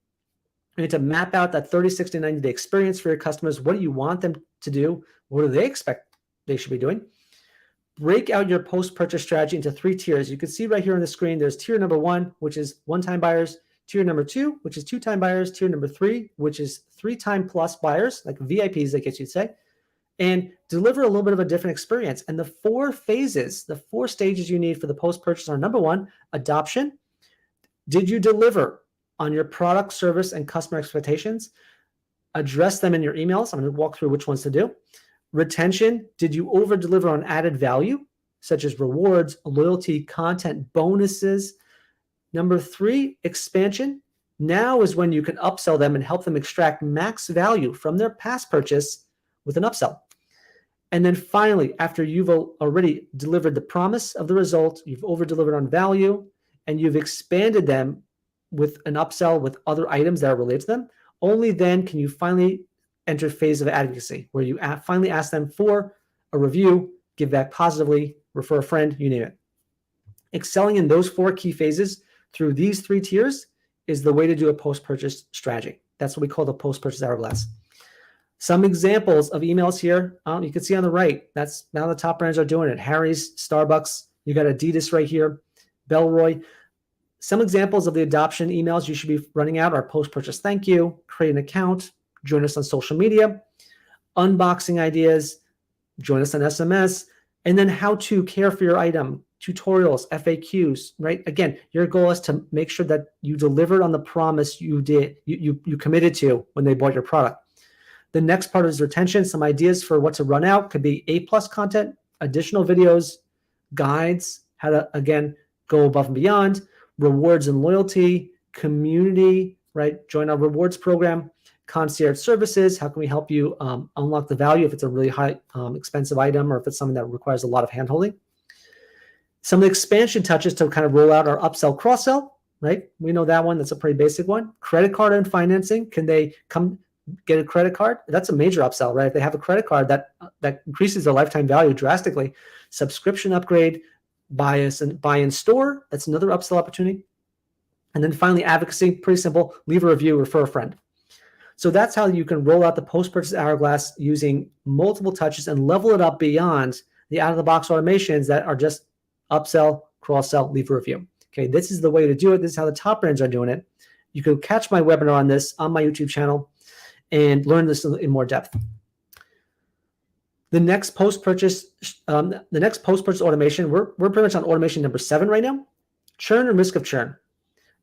We need to map out that 30, 60, 90-day experience for your customers. What do you want them to do? What do they expect they should be doing? Break out your post-purchase strategy into 3 tiers. You can see right here on the screen, there's tier number 1, which is one-time buyers, tier number 2, which is 2-time buyers, tier number 3, which is 3-time plus buyers, like VIPs, I guess you'd say, and deliver a little bit of a different experience. And the 4 phases, the 4 stages you need for the post-purchase are: number 1, adoption. Did you deliver on your product, service, and customer expectations? Address them in your emails. I'm going to walk through which ones to do. Retention. Did you over-deliver on added value, such as rewards, loyalty, content, bonuses? Number 3, expansion. Now is when you can upsell them and help them extract max value from their past purchase with an upsell. And then finally, after you've already delivered the promise of the result, you've over-delivered on value, and you've expanded them with an upsell with other items that are related to them, only then can you finally enter phase of advocacy, where you finally ask them for a review, give back positively, refer a friend, you name it. Excelling in those 4 key phases through these 3 tiers is the way to do a post-purchase strategy. That's what we call the post-purchase hourglass. Some examples of emails here. You can see on the right, that's now the top brands are doing it. Harry's, Starbucks, you got Adidas right here, Bellroy. Some examples of the adoption emails you should be running out are post-purchase thank you, create an account, join us on social media, unboxing ideas, join us on SMS, and then how to care for your item, tutorials, FAQs, right? Again, your goal is to make sure that you delivered on the promise you committed to when they bought your product. The next part is retention. Some ideas for what to run out could be A+ content, additional videos, guides, how to, again, go above and beyond, rewards and loyalty, community, right? Join our rewards program, concierge services. How can we help you unlock the value if it's a really high expensive item, or if it's something that requires a lot of handholding? Some of the expansion touches to kind of roll out our upsell, cross-sell, right? We know that one. That's a pretty basic one. Credit card and financing. Can they come get a credit card? That's a major upsell, right? If they have a credit card, that increases their lifetime value drastically. Subscription upgrade, buy in store. That's another upsell opportunity. And then finally, advocacy. Pretty simple. Leave a review, refer a friend. So that's how you can roll out the post-purchase hourglass using multiple touches and level it up beyond the out-of-the-box automations that are just upsell, cross-sell, leave a review. Okay, this is the way to do it. This is how the top brands are doing it. You can catch my webinar on this on my YouTube channel and learn this in more depth. The next post-purchase automation, we're pretty much on automation number 7 right now. Churn and risk of churn,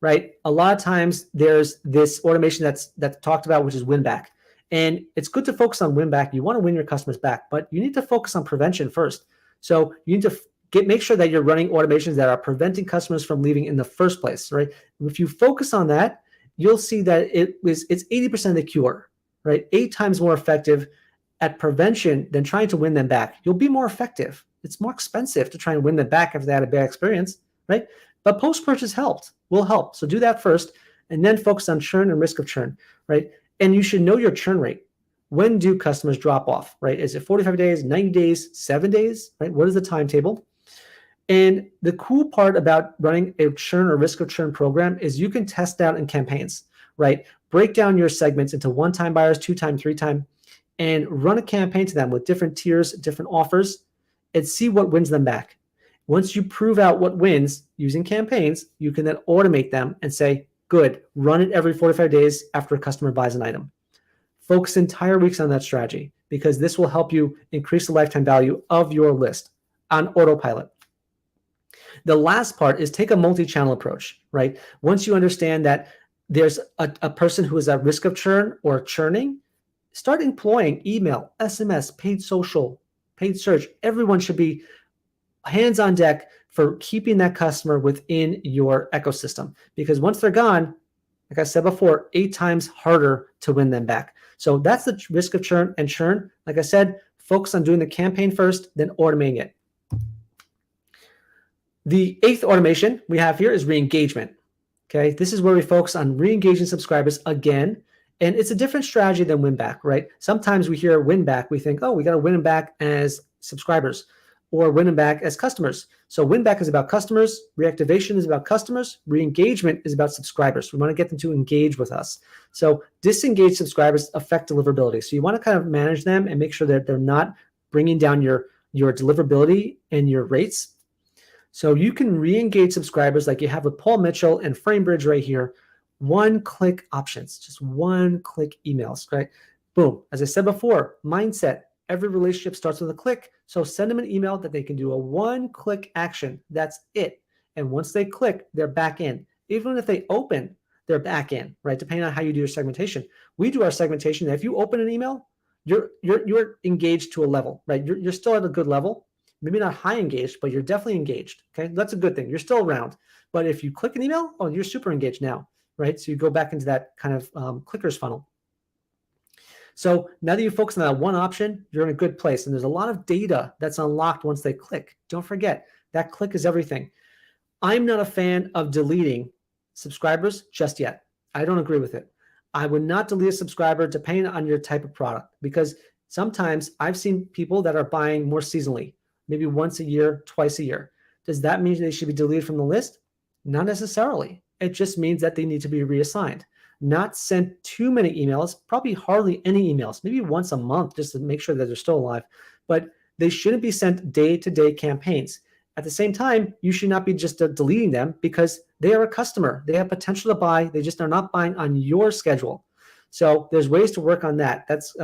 right? A lot of times there's this automation that's talked about, which is win back. And it's good to focus on win back. You want to win your customers back, but you need to focus on prevention first. So you need to make sure that you're running automations that are preventing customers from leaving in the first place, right? If you focus on that, you'll see that it's 80% of the cure, right? 8 times more effective at prevention than trying to win them back. You'll be more effective. It's more expensive to try and win them back after they had a bad experience, right? But post-purchase will help. So do that first, and then focus on churn and risk of churn, right? And you should know your churn rate. When do customers drop off, right? Is it 45 days, 90 days, 7 days, right? What is the timetable? And the cool part about running a churn or risk of churn program is you can test out in campaigns, right? Break down your segments into 1-time buyers, 2-time, 3-time, and run a campaign to them with different tiers, different offers, and see what wins them back. Once you prove out what wins using campaigns, you can then automate them and say, good, run it every 45 days after a customer buys an item. Focus entire weeks on that strategy, because this will help you increase the lifetime value of your list on autopilot. The last part is take a multi-channel approach, right? Once you understand that there's a person who is at risk of churn or churning, start employing email, SMS, paid social, paid search. Everyone should be hands on deck for keeping that customer within your ecosystem, because once they're gone, like I said before, 8 times harder to win them back. So that's the risk of churn. And churn, like I said, focus on doing the campaign first, then automating it. The 8th automation we have here is re-engagement. Okay, this is where we focus on re-engaging subscribers again. And it's a different strategy than win back, right? Sometimes we hear win back, we think, oh, we got to win them back as subscribers or win them back as customers. So win back is about customers, reactivation is about customers, re-engagement is about subscribers. We want to get them to engage with us. So disengaged subscribers affect deliverability. So you want to kind of manage them and make sure that they're not bringing down your deliverability and your rates. So you can re-engage subscribers like you have with Paul Mitchell and FrameBridge right here. One-click options, just one-click emails, right? Boom. As I said before, mindset. Every relationship starts with a click. So send them an email that they can do a one-click action. That's it. And once they click, they're back in. Even if they open, they're back in, right? Depending on how you do your segmentation. We do our segmentation. If you open an email, you're engaged to a level, right? You're still at a good level. Maybe not high engaged, but you're definitely engaged. Okay, that's a good thing. You're still around. But if you click an email, oh, you're super engaged now, right? So you go back into that kind of clickers funnel. So now that you focus on that one option, you're in a good place. And there's a lot of data that's unlocked once they click. Don't forget, that click is everything. I'm not a fan of deleting subscribers just yet. I don't agree with it. I would not delete a subscriber depending on your type of product, because sometimes I've seen people that are buying more seasonally, maybe once a year, twice a year. Does that mean they should be deleted from the list? Not necessarily. It just means that they need to be reassigned. Not sent too many emails, probably hardly any emails, maybe once a month just to make sure that they're still alive. But they shouldn't be sent day-to-day campaigns. At the same time, you should not be just deleting them because they are a customer. They have potential to buy. They just are not buying on your schedule. So there's ways to work on that. That's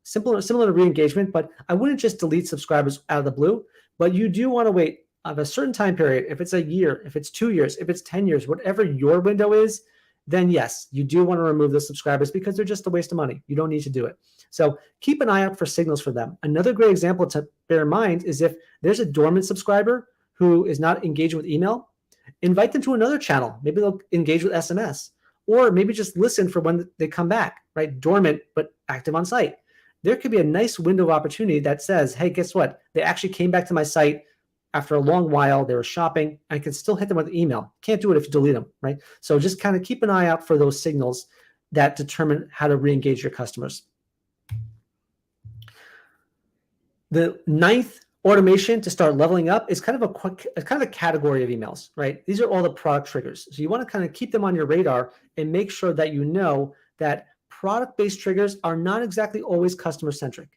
similar to re-engagement, but I wouldn't just delete subscribers out of the blue. But you do want to wait of a certain time period. If it's a year, if it's 2 years, if it's 10 years, whatever your window is, then yes, you do want to remove the subscribers because they're just a waste of money. You don't need to do it. So keep an eye out for signals for them. Another great example to bear in mind is if there's a dormant subscriber who is not engaging with email, invite them to another channel. Maybe they'll engage with SMS, or maybe just listen for when they come back, right? Dormant, but active on site. There could be a nice window of opportunity that says, hey, guess what? They actually came back to my site after a long while. They were shopping. I can still hit them with email. Can't do it if you delete them, right? So just kind of keep an eye out for those signals that determine how to re-engage your customers. The 9th automation to start leveling up is kind of a category of emails, right? These are all the product triggers. So you want to kind of keep them on your radar and make sure that you know that product-based triggers are not exactly always customer-centric,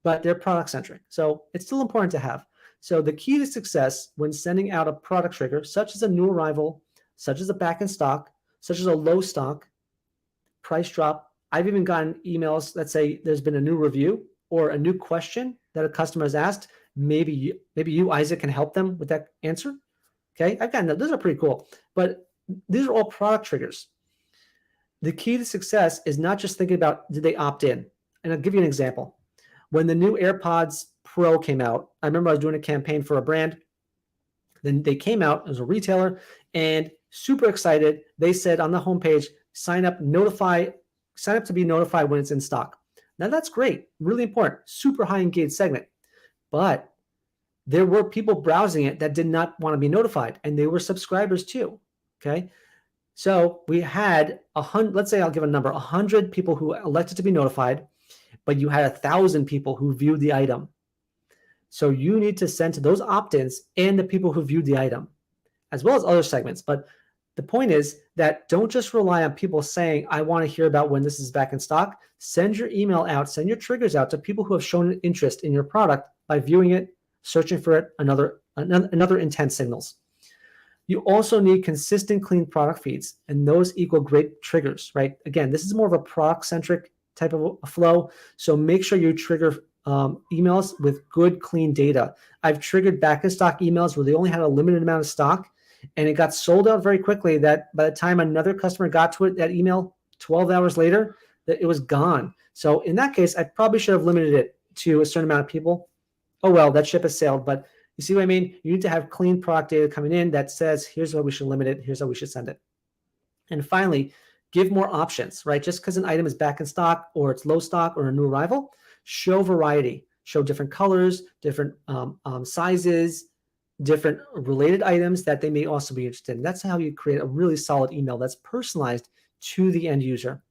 but they're product-centric. So it's still important to have. So the key to success when sending out a product trigger, such as a new arrival, such as a back in stock, such as a low stock, price drop. I've even gotten emails that say there's been a new review or a new question that a customer has asked. Maybe you, Isaac, can help them with that answer. Okay, I've gotten that. Those are pretty cool. But these are all product triggers. The key to success is not just thinking about did they opt in. And I'll give you an example. When the new AirPods Pro came out, I remember I was doing a campaign for a brand. Then they came out as a retailer and super excited. They said on the homepage, sign up to be notified when it's in stock. Now that's great, really important, super high engaged segment. But there were people browsing it that did not want to be notified, and they were subscribers too. Okay. So we had 100, let's say I'll give a number, 100 people who elected to be notified, but you had 1,000 people who viewed the item. So you need to send to those opt-ins and the people who viewed the item, as well as other segments. But the point is that don't just rely on people saying, I want to hear about when this is back in stock. Send your email out, send your triggers out to people who have shown an interest in your product by viewing it, searching for it, another intent signals. You also need consistent, clean product feeds, and those equal great triggers, right? Again, this is more of a product-centric type of a flow, so make sure you trigger emails with good, clean data. I've triggered back-in-stock emails where they only had a limited amount of stock, and it got sold out very quickly that by the time another customer got to it, that email 12 hours later, that it was gone. So in that case, I probably should have limited it to a certain amount of people. Oh, well, that ship has sailed, but you see what I mean? You need to have clean product data coming in that says, here's how we should limit it, here's how we should send it. And finally, Give more options, right? Just because an item is back in stock or it's low stock or a new arrival, show variety, show different colors, different sizes, different related items that they may also be interested in. That's how you create a really solid email that's personalized to the end user.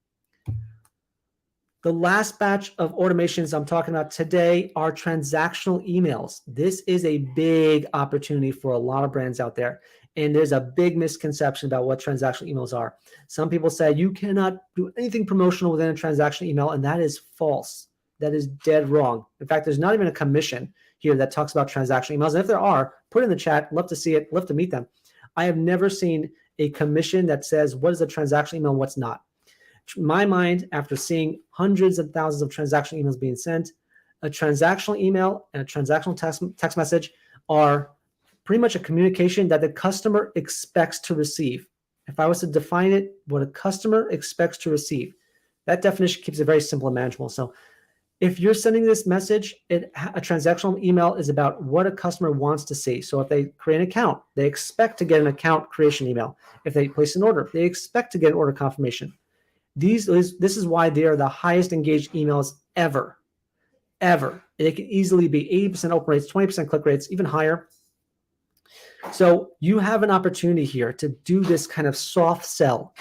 The last batch of automations I'm talking about today are transactional emails. This is a big opportunity for a lot of brands out there. And there's a big misconception about what transactional emails are. Some people say you cannot do anything promotional within a transactional email, and that is false. That is dead wrong. In fact, there's not even a commission here that talks about transactional emails. And if there are, put it in the chat. Love to see it. Love to meet them. I have never seen a commission that says what is a transactional email and what's not. In my mind, after seeing hundreds of thousands of transactional emails being sent, a transactional email and a transactional text message are pretty much a communication that the customer expects to receive. If I was to define it, what a customer expects to receive, that definition keeps it very simple and manageable. So if you're sending this message, a transactional email is about what a customer wants to see. So if they create an account, they expect to get an account creation email. If they place an order, they expect to get an order confirmation. This is why they are the highest engaged emails ever. They can easily be 80% open rates, 20% click rates, even higher. So you have an opportunity here to do this kind of soft sell.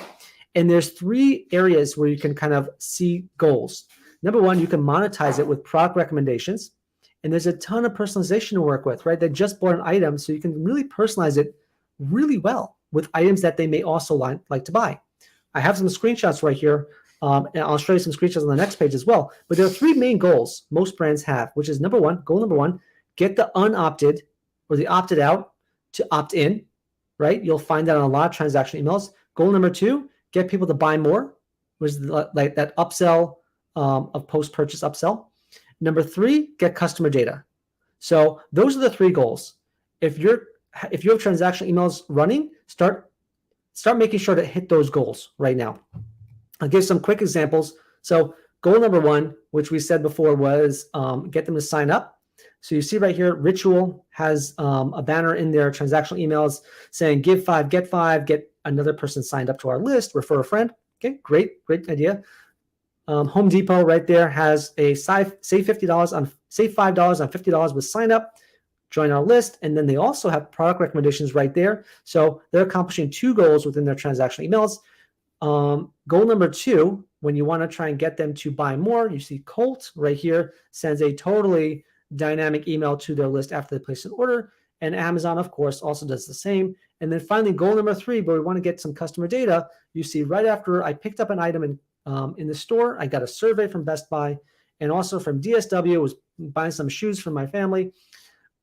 And there's 3 areas where you can kind of see goals. Number 1, you can monetize it with product recommendations. And there's a ton of personalization to work with, right? They just bought an item, so you can really personalize it really well with items that they may also like to buy. I have some screenshots right here, and I'll show you some screenshots on the next page as well. But there are 3 main goals most brands have, which is goal number one, get the unopted or the opted out to opt in, right? You'll find that on a lot of transaction emails. Goal number 2, get people to buy more, which is like that upsell of post-purchase upsell. Number 3, get customer data. So those are the 3 goals. If you have transactional emails running, start making sure to hit those goals right now. I'll give some quick examples. So goal number 1, which we said before, was get them to sign up. So you see right here, Ritual has a banner in their transactional emails saying give 5, get 5, get another person signed up to our list, refer a friend. Okay, great idea. Home Depot right there has a save $5 on $50 with sign up. Join our list, and then they also have product recommendations right there. So they're accomplishing 2 goals within their transactional emails. Goal number 2, when you want to try and get them to buy more, you see Colt right here sends a totally dynamic email to their list after they place an order, and Amazon, of course, also does the same. And then finally, goal number 3, where we want to get some customer data, you see right after I picked up an item in the store, I got a survey from Best Buy, and also from DSW, was buying some shoes for my family.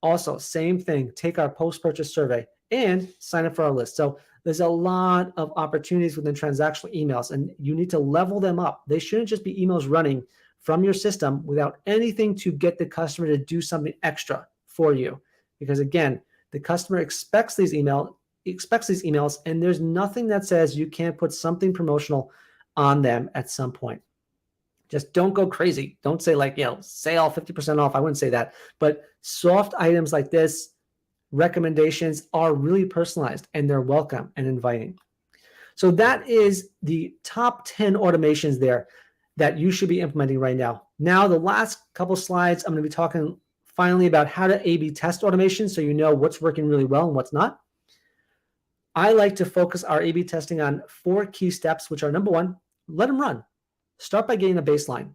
Also, same thing, take our post-purchase survey and sign up for our list. So there's a lot of opportunities within transactional emails, and you need to level them up. They shouldn't just be emails running from your system without anything to get the customer to do something extra for you. Because again, the customer expects these emails, and there's nothing that says you can't put something promotional on them at some point. Just don't go crazy. Don't say sale 50% off. I wouldn't say that. But soft items like this, recommendations, are really personalized, and they're welcome and inviting. So that is the top 10 automations there that you should be implementing right now. Now, the last couple slides, I'm going to be talking finally about how to A/B test automation so you know what's working really well and what's not. I like to focus our A/B testing on 4 key steps, which are number 1, let them run. Start by getting a baseline.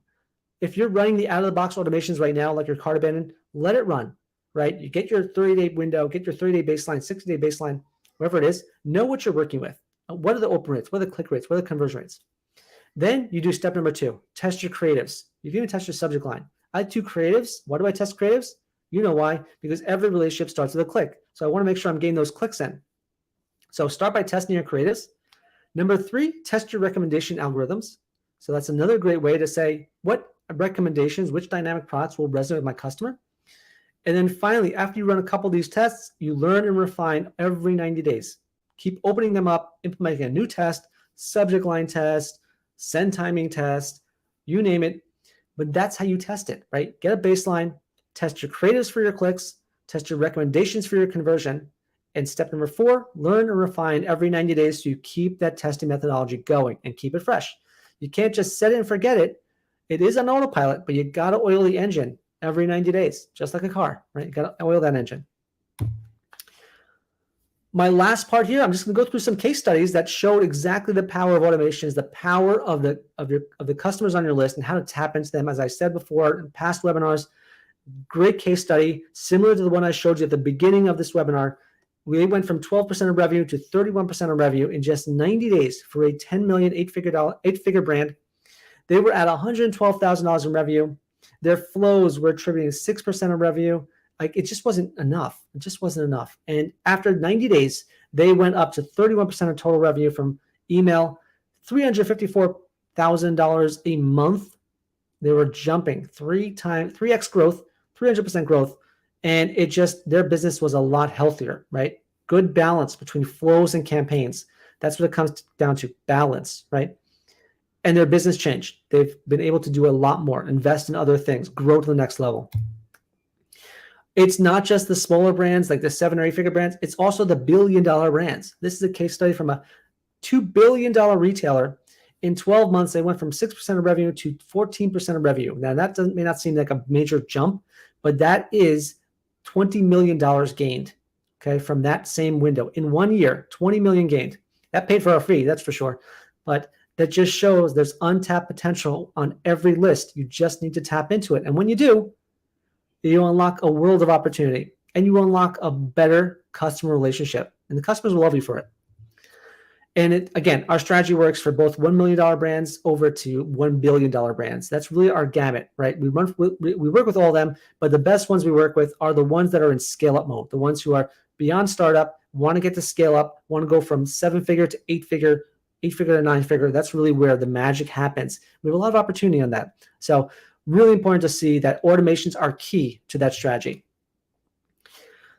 If you're running the out-of-the-box automations right now, like your cart abandon, let it run, right? You get your 30-day window, get your 30-day baseline, 60-day baseline, whatever it is. Know what you're working with. What are the open rates? What are the click rates? What are the conversion rates? Then you do step number 2, test your creatives. You can even test your subject line. I have 2 creatives. Why do I test creatives? You know why? Because every relationship starts with a click. So I want to make sure I'm getting those clicks in. So start by testing your creatives. Number 3, test your recommendation algorithms. So that's another great way to say what recommendations, which dynamic products will resonate with my customer. And then finally, after you run a couple of these tests, you learn and refine every 90 days. Keep opening them up, implementing a new test, subject line test, send timing test, you name it. But that's how you test it, right? Get a baseline, test your creatives for your clicks, test your recommendations for your conversion, And step number 4, learn and refine every 90 days so you keep that testing methodology going and keep it fresh. You can't just set it and forget it. It is on autopilot, but you got to oil the engine every 90 days, just like a car, right? You got to oil that engine. My last part here, I'm just going to go through some case studies that showed exactly the power of automations, the power of the customers on your list, and how to tap into them. As I said before in past webinars, great case study, similar to the one I showed you at the beginning of this webinar. We went from 12% of revenue to 31% of revenue in just 90 days for a 10 million, eight-figure brand. They were at $112,000 in revenue. Their flows were attributing 6% of revenue. Like, it just wasn't enough. It just wasn't enough. And after 90 days, they went up to 31% of total revenue from email, $354,000 a month. They were jumping 3x growth, 300% growth. And it just, their business was a lot healthier, right? Good balance between flows and campaigns. That's what it comes down to, balance, right? And their business changed. They've been able to do a lot more, invest in other things, grow to the next level. It's not just the smaller brands like the 7 or 8 figure brands. It's also the billion-dollar brands. This is a case study from a $2 billion retailer. In 12 months, they went from 6% of revenue to 14% of revenue. Now, that may not seem like a major jump, but that is $20 million gained, okay, from that same window. In 1 year, $20 million gained. That paid for our fee, that's for sure. But that just shows there's untapped potential on every list. You just need to tap into it. And when you do, you unlock a world of opportunity, and you unlock a better customer relationship, and the customers will love you for it. And again, our strategy works for both $1 million brands over to $1 billion brands. That's really our gamut, right? We work with all of them, but the best ones we work with are the ones that are in scale-up mode, the ones who are beyond startup, want to get to scale up, want to go from 7-figure to 8-figure, 8-figure to 9-figure. That's really where the magic happens. We have a lot of opportunity on that. So really important to see that automations are key to that strategy.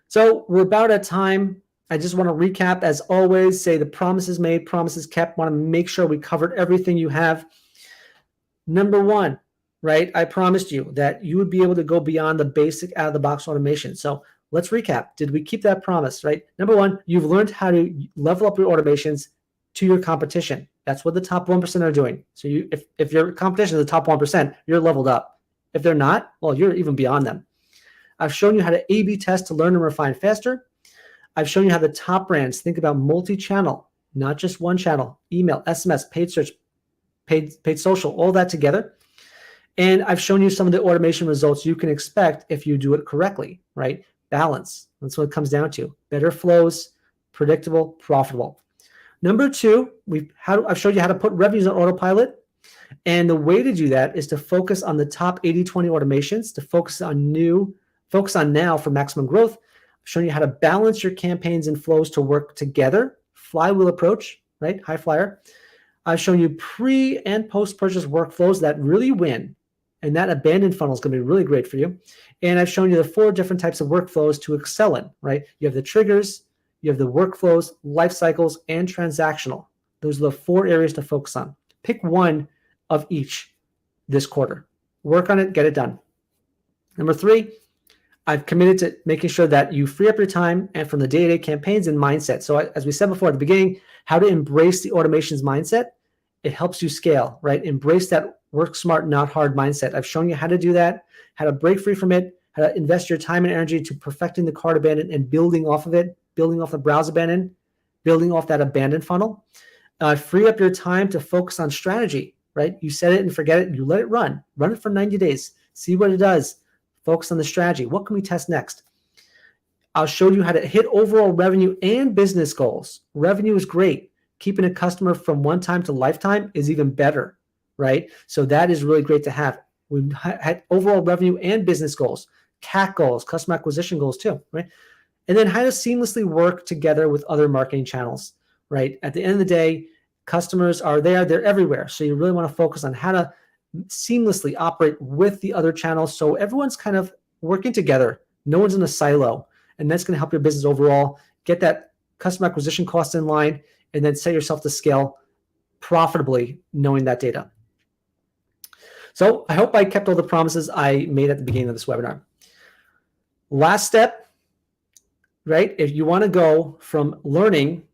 So we're about at time. I just want to recap, as always, say the promises made, promises kept. Want to make sure we covered everything you have. Number 1, right? I promised you that you would be able to go beyond the basic out-of-the-box automation. So let's recap. Did we keep that promise, right? Number 1, you've learned how to level up your automations to your competition. That's what the top 1% are doing. So if your competition is the top 1%, you're leveled up. If they're not, well, you're even beyond them. I've shown you how to A/B test to learn and refine faster. I've shown you how the top brands think about multi-channel, not just one channel, email, SMS, paid search, paid social, all that together. And I've shown you some of the automation results you can expect if you do it correctly, right? Balance. That's what it comes down to. Better flows, predictable, profitable. Number 2, I've showed you how to put revenues on autopilot. And the way to do that is to focus on the top 80-20 automations, to focus on now for maximum growth. I've shown you how to balance your campaigns and flows to work together. Flywheel approach, right? HiFlyer. I've shown you pre and post-purchase workflows that really win. And that abandoned funnel is going to be really great for you. And I've shown you the 4 different types of workflows to excel in, right? You have the triggers, you have the workflows, life cycles, and transactional. Those are the 4 areas to focus on. Pick one of each this quarter. Work on it, get it done. Number 3, I've committed to making sure that you free up your time and from the day-to-day campaigns and mindset. So as we said before at the beginning, how to embrace the automations mindset. It helps you scale, right? Embrace that work smart, not hard mindset. I've shown you how to do that, how to break free from it, how to invest your time and energy to perfecting the cart abandon and building off of it, building off the browse abandon, building off that abandoned funnel. Free up your time to focus on strategy, right? You set it and forget it. You let it run. Run it for 90 days. See what it does. Focus on the strategy. What can we test next? I'll show you how to hit overall revenue and business goals. Revenue is great. Keeping a customer from one time to lifetime is even better, right? So that is really great to have. We had overall revenue and business goals, CAC goals, customer acquisition goals too, right? And then how to seamlessly work together with other marketing channels, right? At the end of the day, customers are there, they're everywhere. So you really want to focus on how to seamlessly operate with the other channels so everyone's kind of working together. No one's in a silo. And that's going to help your business overall, get that customer acquisition cost in line, and then set yourself to scale profitably knowing that data. So I hope I kept all the promises I made at the beginning of this webinar. Last step, right? If you want to go from learning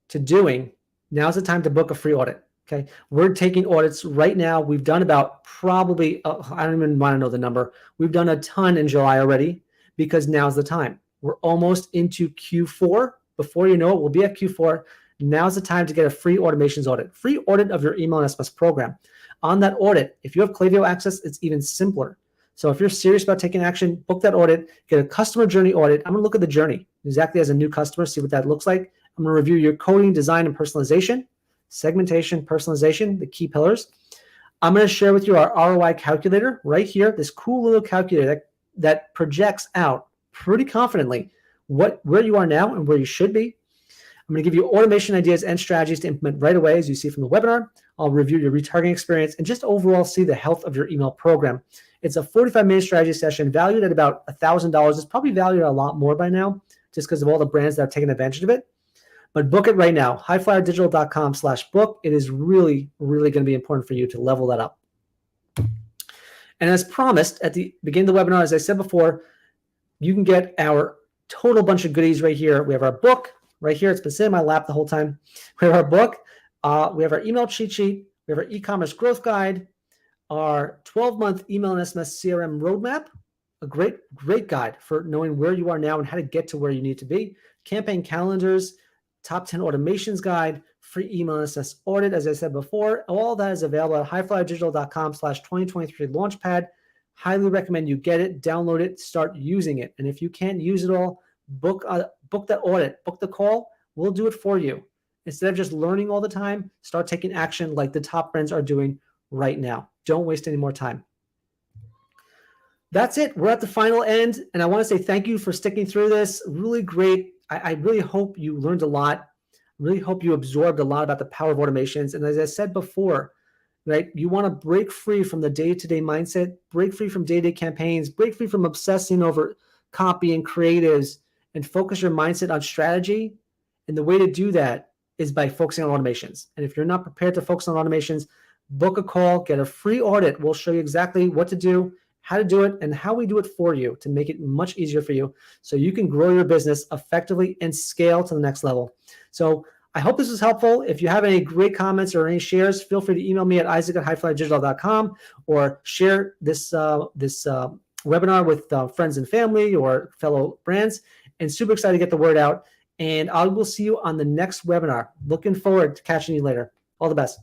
to doing, now's the time to book a free audit. Okay. We're taking audits right now. We've done about probably, I don't even want to know the number. We've done a ton in July already because now's the time. We're almost into Q4. Before you know it, we'll be at Q4. Now's the time to get a free automations audit, free audit of your email and SMS program. On that audit, if you have Klaviyo access, it's even simpler. So if you're serious about taking action, book that audit, get a customer journey audit. I'm going to look at the journey exactly as a new customer, see what that looks like. I'm going to review your coding, design, and personalization, segmentation, personalization, the key pillars. I'm going to share with you our ROI calculator right here, this cool little calculator that projects out pretty confidently where you are now and where you should be. I'm going to give you automation ideas and strategies to implement right away, as you see from the webinar. I'll review your retargeting experience and just overall see the health of your email program. It's a 45-minute strategy session valued at about $1,000. It's probably valued at a lot more by now just because of all the brands that have taken advantage of it. But book it right now, HiFlyerDigital.com/book. It is really, really going to be important for you to level that up. And as promised at the beginning of the webinar, as I said before, you can get our total bunch of goodies right here. We have our book right here. It's been sitting in my lap the whole time. We have our book. We have our email cheat sheet. We have our e-commerce growth guide, our 12-month email and SMS CRM roadmap, a great guide for knowing where you are now and how to get to where you need to be, campaign calendars, top 10 automations guide, free email and SMS audit, as I said before. All that is available at HiFlyerDigital.com/2023 Launchpad. Highly recommend you get it, download it, start using it. And if you can't use it all, book that audit, book the call. We'll do it for you. Instead of just learning all the time, start taking action like the top brands are doing right now. Don't waste any more time. That's it. We're at the final end. And I want to say thank you for sticking through this. Really great. I really hope you learned a lot. Really hope you absorbed a lot about the power of automations. And as I said before, right, you want to break free from the day-to-day mindset, break free from day-to-day campaigns, break free from obsessing over copy and creatives, and focus your mindset on strategy. And the way to do that is by focusing on automations. And if you're not prepared to focus on automations, book a call, get a free audit. We'll show you exactly what to do, how to do it, and how we do it for you to make it much easier for you so you can grow your business effectively and scale to the next level. So I hope this was helpful. If you have any great comments or any shares, feel free to email me at isaac@hiflyerdigital.com or share this webinar with friends and family or fellow brands. And super excited to get the word out. And I will see you on the next webinar. Looking forward to catching you later. All the best.